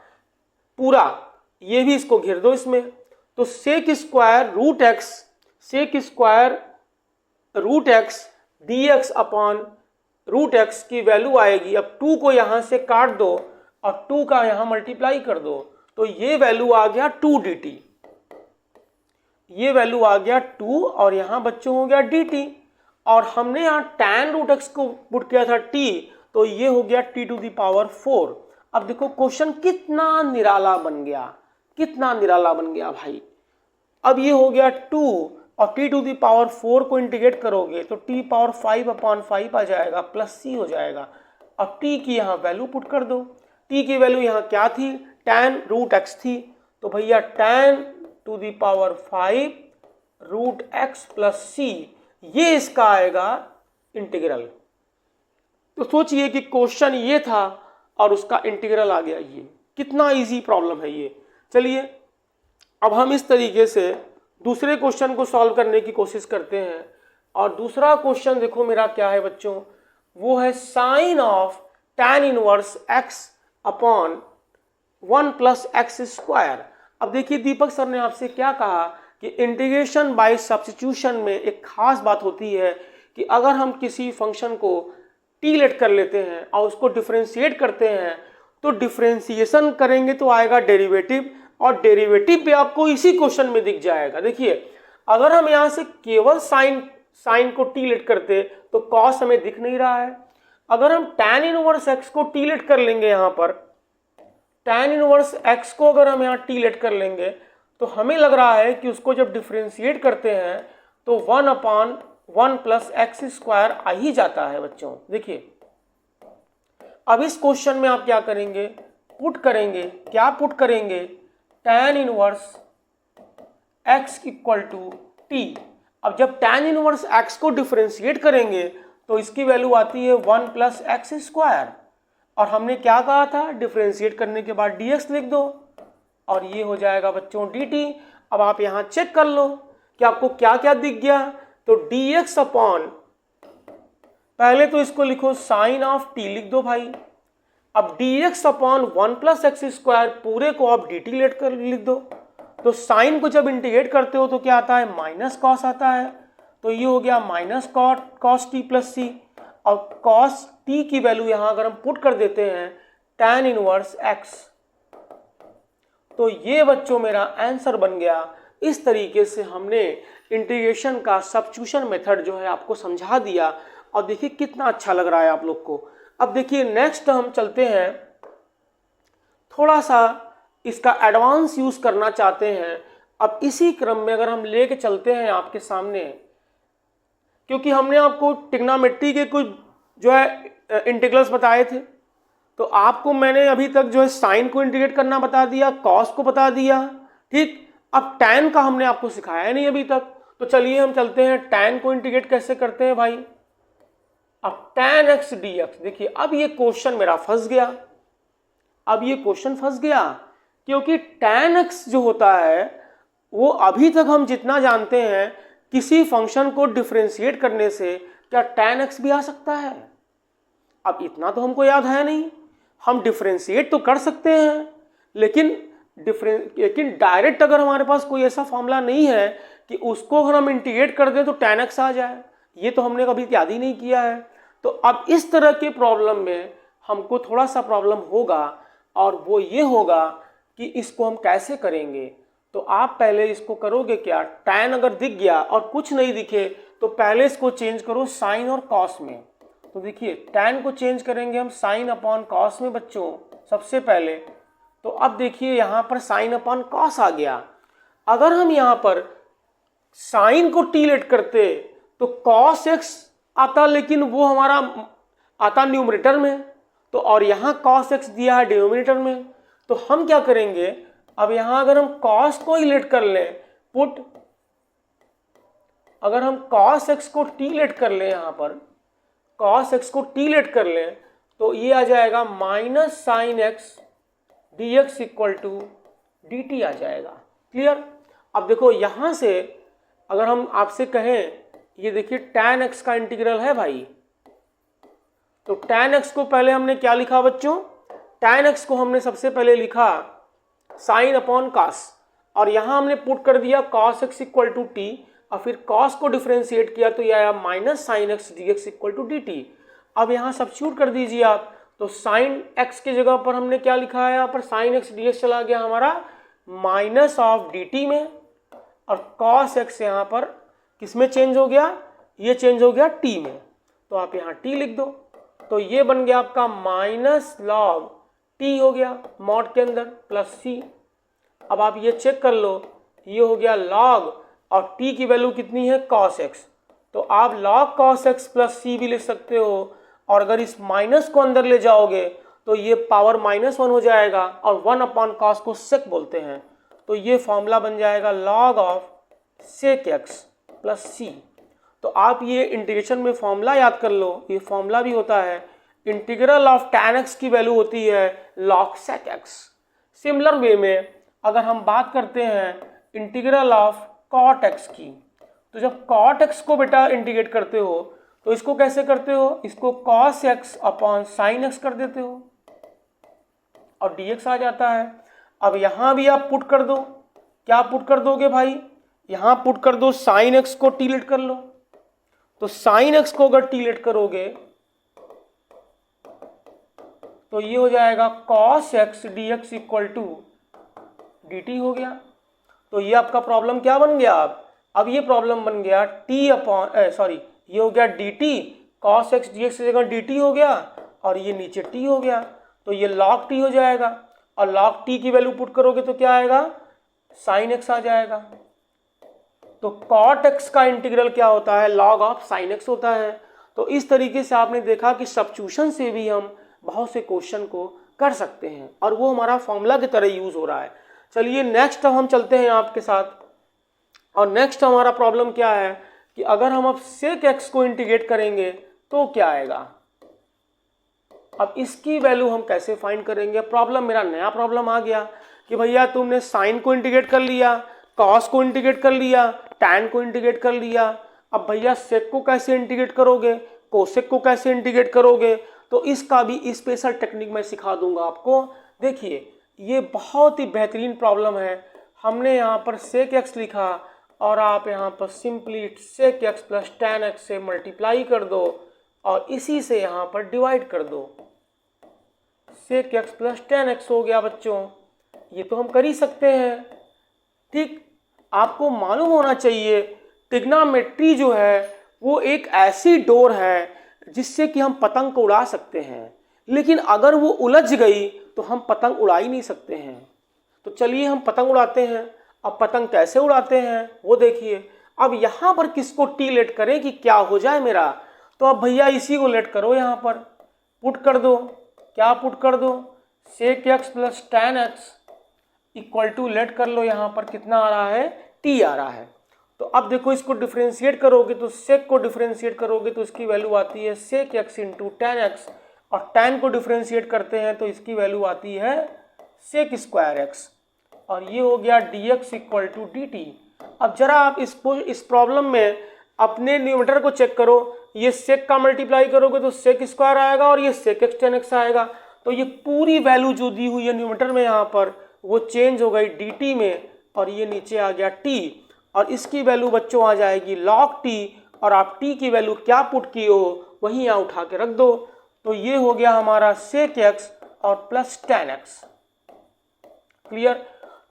पूरा, ये भी इसको घेर दो इसमें। तो sec square √x dx upon √x की वैल्यू आएगी। अब 2 को यहाँ से काट दो और 2 का यहाँ मल्टीप्लाई कर दो तो ये वैल्यू आ गया 2 dt, ये वैल्यू आ गया 2 और यहाँ बच्चों हो गया dt। और हमने यहाँ tan √x को पुट किया था t, तो ये हो गया t टू दी पावर 4। अब देखो क्वेश्चन कितना निराला बन गया, कितना निराला बन गया भाई। अब ये हो गया 2 और t टू दी पावर 4 को इंटीग्रेट करोगे तो t पावर 5/5 आ जाएगा प्लस c हो जाएगा। अब t की यहाँ वैल्यू पुट कर दो, t की वैल्यू यहाँ क्या थी, tan √x थी, तो भैया tan to the power 5 √x plus c, ये इसका आएगा इंटीग्रल। तो सोचिए कि क्वेश्चन ये था और उसका इंटीग्रल आ गया, ये कितना इजी प्रॉब्लम है ये। चलिए अब हम इस तरीके से दूसरे क्वेश्चन को सॉल्व करने की कोशिश करते हैं। और दूसरा क्वेश्चन देखो मेरा क्या है बच्चों, वो है sine of tan inverse x upon 1 plus x square. अब देखिए दीपक सर ने आपसे क्या कहा कि इंटीग्रेशन बाय सब्स्टिट्यूशन में एक खास बात होती है कि अगर हम किसी फंक्शन को टी लेट कर लेते हैं और उसको डिफरेंशिएट करते हैं तो डिफरेंशिएशन करेंगे तो आएगा डेरिवेटिव, और डेरिवेटिव भी आपको इसी क्वेश्चन में दिख जाएगा। देखिए अगर हम यहाँ से केवल साइन को टी लेट करते तो कॉस हमें दिख नहीं रहा है। अगर हम tan इनवर्स x को टी लेट कर लेंगे, यहाँ पर tan इनवर्स x को अगर हम यहाँ टी लेट कर लेंगे तो हमें लग रहा है कि उसको जब डिफरेंशिएट करते हैं तो 1/1 प्लस एक्स स्क्वायर आ ही जाता है बच्चों। देखिए अब इस क्वेश्चन में आप क्या करेंगे, पुट करेंगे, क्या पुट करेंगे, tan inverse x equal to t. अब जब tan इनवर्स x को डिफरेंशिएट करेंगे तो इसकी वैल्यू आती है 1 प्लस एक्स स्क्वायर, और हमने क्या कहा था, डिफरेंशिएट करने के बाद dx लिख दो और ये हो जाएगा बच्चों dt। अब आप यहाँ चेक कर लो कि आपको क्या क्या दिख गया, तो dx अपॉन, पहले तो इसको लिखो साइन ऑफ t लिख दो भाई। अब dx upon 1 plus x square पूरे को आप dt लेट कर लिख दो। तो साइन को जब इंटीग्रेट करते हो तो क्या आता है, माइनस कॉस आता है, तो ये हो गया minus cos T plus C. और कॉस टी की वैल्यू यहाँ अगर हम पुट कर देते हैं tan इनवर्स x, तो ये बच्चों मेरा आंसर बन गया। इस तरीके से हमने इंटीग्रेशन का सब्स्टिट्यूशन मेथड जो है आपको समझा दिया, और देखिए कितना अच्छा लग रहा है आप लोग को। अब देखिए नेक्स्ट हम चलते हैं, थोड़ा सा इसका एडवांस यूज करना चाहते हैं। अब इसी क्रम में अगर हम लेके चलते हैं आपके सामने, क्योंकि हमने आपको ट्रिग्नोमेट्री के कुछ जो है इंटीग्रल्स बताए थे, तो आपको मैंने अभी तक जो है साइन को इंटीग्रेट करना बता दिया, कॉस को बता दिया, ठीक। अब tan का हमने आपको सिखाया नहीं अभी तक, तो चलिए हम चलते हैं tan को इंटीग्रेट कैसे करते हैं भाई। अब tan x dx, देखिए अब ये क्वेश्चन मेरा फंस गया। अब ये क्वेश्चन फंस गया क्योंकि tan x जो होता है वो अभी तक हम जितना जानते हैं, किसी फंक्शन को डिफरेंशिएट करने से क्या tan x भी आ सकता है। अब इतना तो हमको याद है नहीं, हम डिफरेंशिएट तो कर सकते हैं लेकिन डायरेक्ट अगर हमारे पास कोई ऐसा फॉर्मूला नहीं है कि उसको अगर हम इंटीग्रेट कर दें तो tan x आ जाए, ये तो हमने कभी याद ही नहीं किया है। तो अब इस तरह के प्रॉब्लम में हमको थोड़ा सा प्रॉब्लम होगा, और वो ये होगा कि इसको हम कैसे करेंगे। तो आप पहले इसको करोगे क्या, tan अगर दिख गया और कुछ नहीं दिखे तो पहले इसको चेंज करो साइन और कॉस में। तो देखिए tan को चेंज करेंगे हम साइन अपॉन कॉस में बच्चों सबसे पहले। तो अब देखिए यहाँ पर साइन अपॉन कॉस आ गया। अगर हम यहाँ पर साइन को टी लेट करते तो कॉस एक्स आता, लेकिन वो हमारा आता न्यूमरेटर में, तो और यहाँ कॉस एक्स दिया है डिनोमिनेटर में। तो हम क्या करेंगे, अब यहाँ अगर हम कॉस को ही लेट कर लें, पुट, अगर हम कॉस एक्स को टी लेट कर लें, यहाँ पर कॉस एक्स को टी लेट कर लें तो ये आ जाएगा minus sine x D x equal to D T आ जाएगा। क्लियर। अब देखो यहाँ से अगर हम आपसे कहें, ये देखिए tan x का इंटीग्रल है भाई, तो tan x को पहले हमने क्या लिखा बच्चों, tan x को हमने सबसे पहले लिखा साइन अपॉन कॉस, और यहाँ हमने पुट कर दिया cos x equal to t, और फिर cos को डिफरेंशिएट किया तो ये आया minus sine x D x equal to D t. अब यहाँ सब्स्टिट्यूट कर दीजिए आप, तो साइन x की जगह पर हमने क्या लिखा है, यहाँ पर साइन एक्स डी एक्स चला गया हमारा माइनस ऑफ डी टी में, और cos x यहाँ पर किस में चेंज हो गया, ये चेंज हो गया t में, तो आप यहाँ t लिख दो। तो ये बन गया आपका माइनस लॉग t हो गया मॉड के अंदर प्लस c। अब आप ये चेक कर लो, ये हो गया लॉग, और t की वैल्यू कितनी है cos x, तो आप log cos x plus c भी लिख सकते हो, और अगर इस माइनस को अंदर ले जाओगे तो ये पावर -1 हो जाएगा, और 1 अपॉन कॉस को सेक बोलते हैं, तो ये फॉर्मूला बन जाएगा log of sec x plus c। तो आप ये इंटीग्रेशन में फॉर्मूला याद कर लो, ये फॉर्मूला भी होता है इंटीग्रल ऑफ tan x की वैल्यू होती है log sec x। Similar way में अगर हम बात करते हैं इंटीग्रल ऑफ cot x की, तो जब cot x को बेटा इंटीग्रेट करते हो तो इसको कैसे करते हो, इसको cos x upon sine x कर देते हो और dx आ जाता है। अब यहाँ भी आप पुट कर दो, क्या पुट कर दोगे भाई, यहाँ पुट कर दो साइन x को टी लेट कर लो, तो साइन एक्स को अगर टी लेट करोगे तो ये हो जाएगा cos x D x equal to D t हो गया। तो ये आपका प्रॉब्लम क्या बन गया? अब ये प्रॉब्लम बन गया टी अपॉन सॉरी ये हो गया D T, cos x D x की जगह डी टी हो गया और ये नीचे टी हो गया, तो ये लॉग टी हो जाएगा। और लॉग टी की वैल्यू पुट करोगे तो क्या आएगा? साइन एक्स आ जाएगा। तो कॉट एक्स का इंटीग्रल क्या होता है? लॉग ऑफ साइन एक्स होता है। तो इस तरीके से आपने देखा कि सब्स्टिट्यूशन से भी हम बहुत से क्वेश्चन को कर सकते हैं और वो हमारा फॉर्मूला की तरह यूज हो रहा है। चलिए नेक्स्ट हम चलते हैं आपके साथ। और नेक्स्ट हमारा प्रॉब्लम क्या है कि अगर हम अब सेक एक्स को इंटीग्रेट करेंगे तो क्या आएगा? अब इसकी वैल्यू हम कैसे फाइंड करेंगे? प्रॉब्लम मेरा नया प्रॉब्लम आ गया कि भैया तुमने साइन को इंटीग्रेट कर लिया, कॉस को इंटीग्रेट कर लिया, टैन को इंटीग्रेट कर लिया। अब भैया सेक को कैसे इंटीग्रेट करोगे, कोसेक को कैसे इंटीग्रेट करोगे? तो इसका भी स्पेशल टेक्निक मैं सिखा दूंगा आपको। देखिए ये बहुत ही बेहतरीन प्रॉब्लम है। हमने यहाँ पर सेक एक्स लिखा और आप यहाँ पर simply sec x plus tan x से मल्टीप्लाई कर दो और इसी से यहाँ पर डिवाइड कर दो। Sec x plus tan x हो गया बच्चों, ये तो हम कर ही सकते हैं। ठीक, आपको मालूम होना चाहिए ट्रिग्नोमेट्री जो है वो एक ऐसी डोर है जिससे कि हम पतंग को उड़ा सकते हैं, लेकिन अगर वो उलझ गई तो हम पतंग उड़ा ही नहीं सकते हैं। तो चलिए हम पतंग उड़ाते हैं। अब पतंग कैसे उड़ाते हैं वो देखिए। अब यहाँ पर किसको टी लेट करें कि क्या हो जाए मेरा? तो अब भैया इसी को लेट करो, यहाँ पर पुट कर दो। क्या पुट कर दो? Sec x plus tan x equal to let कर लो, यहाँ पर कितना आ रहा है? टी आ रहा है। तो अब देखो इसको डिफरेंशिएट करोगे तो सेक को डिफरेंशिएट करोगे तो इसकी वैल्यू आती है sec x into tan x, और टैन को डिफरेंशिएट करते हैं तो इसकी वैल्यू आती है सेक स्क्वायर एक्स, और ये हो गया d x equal to D t. अब जरा आप इस प्रॉब्लम में अपने न्यूमरेटर को चेक करो। ये सेक का मल्टीप्लाई करोगे तो सेक स्क्वायर आएगा और ये सेक एक्स टैन एक्स आएगा। तो ये पूरी वैल्यू जो दी हुई है न्यूमरेटर में यहाँ पर वो चेंज हो गई डी टी में, और ये नीचे आ गया टी, और इसकी वैल्यू बच्चों आ जाएगी लॉग टी, और आप टी की वैल्यू क्या पुट की हो वहीं यहाँ उठा के रख दो। तो ये हो गया हमारा सेक एक्स और प्लस टैन एक्स। क्लियर?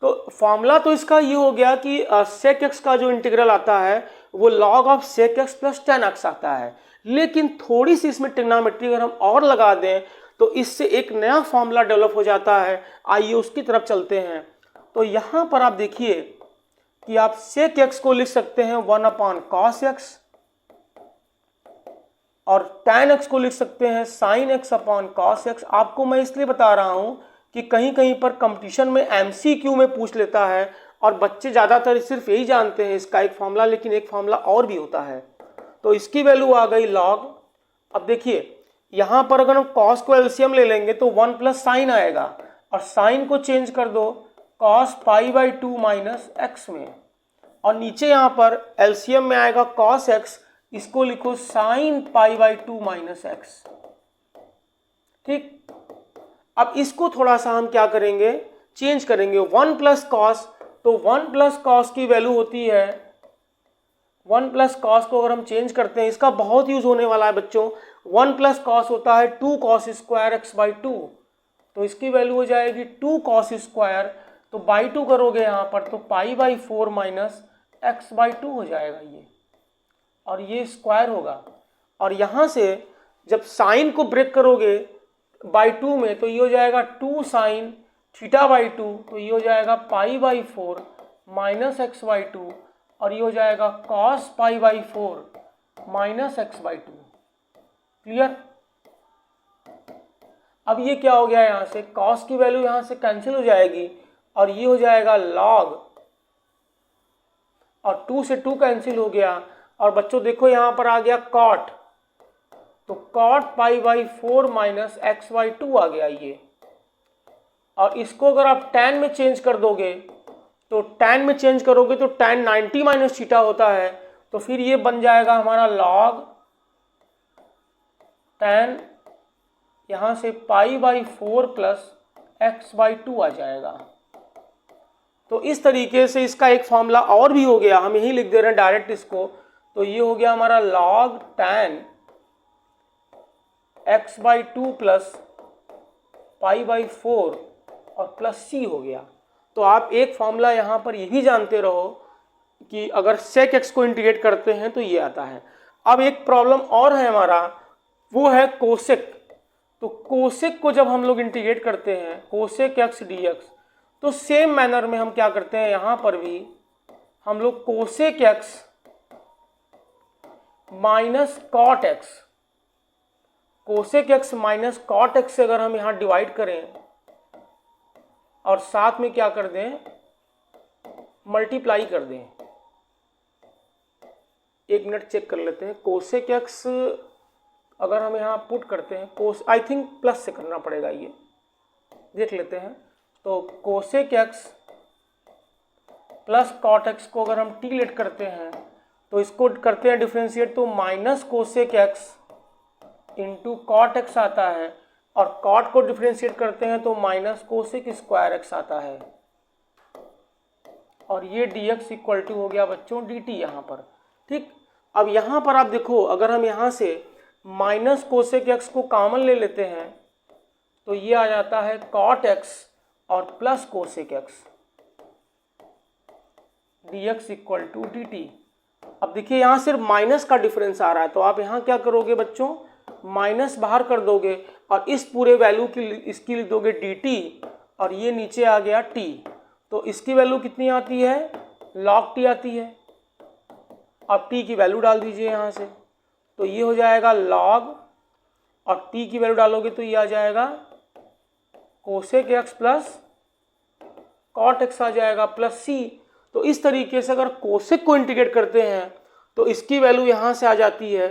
तो फॉर्मूला तो इसका ये हो गया कि सेक एक्स का जो इंटीग्रल आता है वो log of sec x plus tan x आता है, लेकिन थोड़ी सी इसमें ट्रिग्नोमेट्री अगर हम और लगा दें तो इससे एक नया फॉर्मूला डेवलप हो जाता है। आइए उसकी तरफ चलते हैं। तो यहाँ पर आप देखिए कि आप सेक एक्स को लिख सकते हैं 1 अपॉन कॉस एक्स, और टैन एक्स को लिख सकते हैं sine x upon cos x. आपको मैं इसलिए बता रहा हूं कि कहीं कहीं पर कंपटीशन में एमसीक्यू में पूछ लेता है और बच्चे ज़्यादातर सिर्फ यही जानते हैं इसका एक फॉर्मूला, लेकिन एक फॉर्मूला और भी होता है। तो इसकी वैल्यू आ गई लॉग। अब देखिए यहाँ पर अगर हम कॉस को एलसीएम ले लेंगे तो 1 प्लस साइन आएगा, और साइन को चेंज कर दो cos pi by 2 minus x में, और नीचे यहाँ पर एलसीएम में आएगा कॉस एक्स, इसको लिखो sine pi by 2 minus x. ठीक, अब इसको थोड़ा सा हम क्या करेंगे, चेंज करेंगे। 1 प्लस कॉस, तो 1 प्लस कॉस की वैल्यू होती है 1 प्लस कॉस को अगर हम चेंज करते हैं, इसका बहुत यूज होने वाला है बच्चों। 1 प्लस कॉस होता है 2 कॉस स्क्वायर एक्स बाई 2, तो इसकी वैल्यू हो जाएगी 2 कॉस स्क्वायर, तो बाई 2 करोगे यहाँ पर तो पाई बाई 4 माइनस एक्स बाई 2 हो जाएगा ये, और ये स्क्वायर होगा। और यहाँ से जब साइन को ब्रेक करोगे बाई 2 में तो ये हो जाएगा 2 साइन थीटा बाई 2, तो ये हो जाएगा पाई बाई 4 माइनस एक्स बाई 2, और ये हो जाएगा cos pi by 4 minus x by 2। Clear? अब ये क्या हो गया, यहाँ से कॉस की वैल्यू यहाँ से कैंसिल हो जाएगी और ये हो जाएगा लॉग, और 2 से 2 कैंसिल हो गया, और बच्चों देखो यहाँ पर आ गया कॉट, तो cot pi by 4 minus x by 2 आ गया ये। और इसको अगर आप टैन में चेंज कर दोगे तो टैन में चेंज करोगे तो टैन 90 माइनस थीटा होता है, तो फिर ये बन जाएगा हमारा लॉग टैन यहाँ से पाई बाई 4 प्लस एक्स बाई 2 आ जाएगा। तो इस तरीके से इसका एक फॉर्मूला और भी हो गया, हम यही लिख दे रहे हैं डायरेक्ट इसको तो ये हो गया हमारा log tan x/2 प्लस π/4 और प्लस c हो गया। तो आप एक फॉर्मूला यहाँ पर ये भी जानते रहो कि अगर sec x को इंटीग्रेट करते हैं तो ये आता है। अब एक प्रॉब्लम और है हमारा, वो है कोसेक। तो कोसेक को जब हम लोग इंटीग्रेट करते हैं कोसेक x dx, तो सेम मैनर में हम क्या करते हैं, यहाँ पर भी हम लोग cosec x minus cot x, cosec x minus cot x से अगर हम यहाँ डिवाइड करें और साथ में क्या कर दें, मल्टीप्लाई कर दें। एक मिनट चेक कर लेते हैं। कोसेक x अगर हम यहाँ पुट करते हैं, कोस आई थिंक प्लस से करना पड़ेगा, ये देख लेते हैं। तो cosec x plus cot x को अगर हम टी लेट करते हैं तो इसको करते हैं डिफ्रेंशिएट, तो minus cosec x into cot x आता है, और कॉट को डिफ्रेंशिएट करते हैं तो माइनस कोसेक स्क्वायर x आता है, और ये dx इक्वल टू हो गया बच्चों dt यहाँ पर। ठीक, अब यहाँ पर आप देखो, अगर हम यहाँ से माइनस कोसेक x को कॉमन ले लेते हैं तो ये आ जाता है कॉट x और plus cosec x, dx equal to dt। अब देखिए यहाँ सिर्फ माइनस का डिफरेंस आ रहा है, तो आप यहाँ क्या करोगे बच्चों, माइनस बाहर कर दोगे और इस पूरे वैल्यू की इसकी लिख दोगे dt, और ये नीचे आ गया t। तो इसकी वैल्यू कितनी आती है, log t आती है। अब t की वैल्यू डाल दीजिए यहाँ से, तो ये हो जाएगा log, और t की वैल्यू डालोगे तो ये आ जाएगा cosec x plus cot x आ जाएगा प्लस c। तो इस तरीके से अगर कोसेक को इंटीग्रेट करते हैं तो इसकी वैल्यू यहाँ से आ जाती है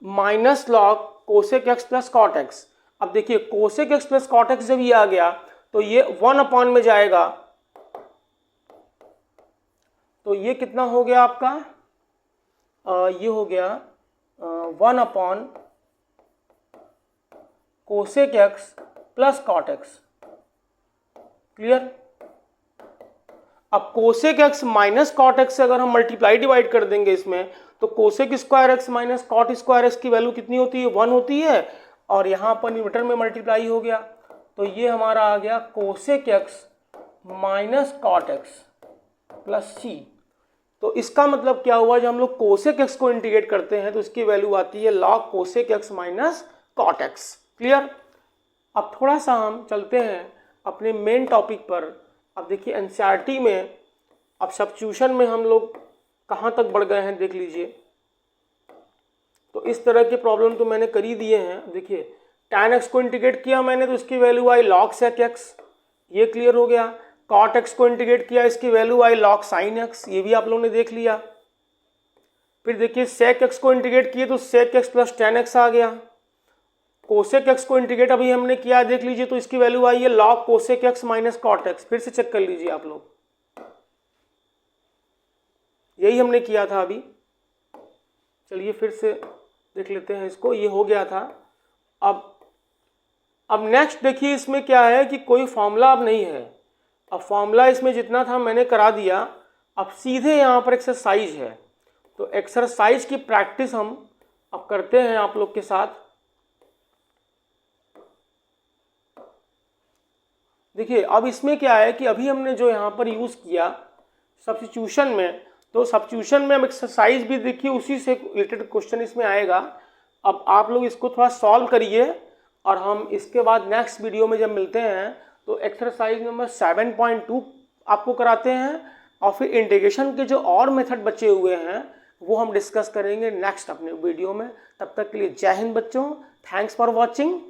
minus log cosec x plus cot x। अब देखिए cosec x plus cot x जब ये आ गया तो ये 1 में जाएगा, तो ये कितना हो गया आपका, ये हो गया 1 cosec x plus cot x। Clear. अब cosec x minus cot x से अगर हम मल्टीप्लाई डिवाइड कर देंगे इसमें, तो cosec square x minus cot square x की वैल्यू कितनी होती है, 1 होती है, और यहाँ पर न्यूमरेटर में मल्टीप्लाई हो गया, तो ये हमारा आ गया cosec x minus cot x plus c। तो इसका मतलब क्या हुआ, जब हम लोग कोसेक x को इंटीग्रेट करते हैं तो इसकी वैल्यू आती है log cosec x minus cot x। Clear. अब थोड़ा सा हम चलते हैं अपने मेन टॉपिक पर। अब देखिए एनसीईआरटी में अब सब्स्टिट्यूशन में हम लोग कहाँ तक बढ़ गए हैं देख लीजिए। तो इस तरह के प्रॉब्लम तो मैंने कर ही दिए हैं। देखिए tan x को इंटीग्रेट किया मैंने तो इसकी वैल्यू आई log sec x, ये क्लियर हो गया। cot x को इंटीग्रेट किया, इसकी वैल्यू आई log sin x, ये भी आप लोगों ने देख लिया। फिर देखिए sec x को इंटीग्रेट किए तो sec x plus tan x आ गया। कोसेक x को इंटीग्रेट अभी हमने किया देख लीजिए, तो इसकी वैल्यू आई है log cosec x minus cot x। फिर से चेक कर लीजिए आप लोग, यही हमने किया था अभी। चलिए फिर से देख लेते हैं इसको, ये हो गया था। अब नेक्स्ट देखिए इसमें क्या है कि कोई फॉर्मूला अब नहीं है। अब फॉर्मूला इसमें जितना था मैंने करा दिया, अब सीधे यहाँ पर एक्सरसाइज है। तो एक्सरसाइज की प्रैक्टिस हम अब करते हैं आप लोग के साथ। देखिए अब इसमें क्या है कि अभी हमने जो यहाँ पर यूज़ किया सब्स्टिट्यूशन में, तो सब्स्टिट्यूशन में हम एक्सरसाइज भी देखिए उसी से रिलेटेड क्वेश्चन इसमें आएगा। अब आप लोग इसको थोड़ा सॉल्व करिए और हम इसके बाद नेक्स्ट वीडियो में जब मिलते हैं तो एक्सरसाइज नंबर 7.2 आपको कराते हैं, और फिर इंटीग्रेशन के जो और मेथड बचे हुए हैं वो हम डिस्कस करेंगे नेक्स्ट अपने वीडियो में। तब तक के लिए जय हिंद बच्चों, थैंक्स फॉर वॉचिंग।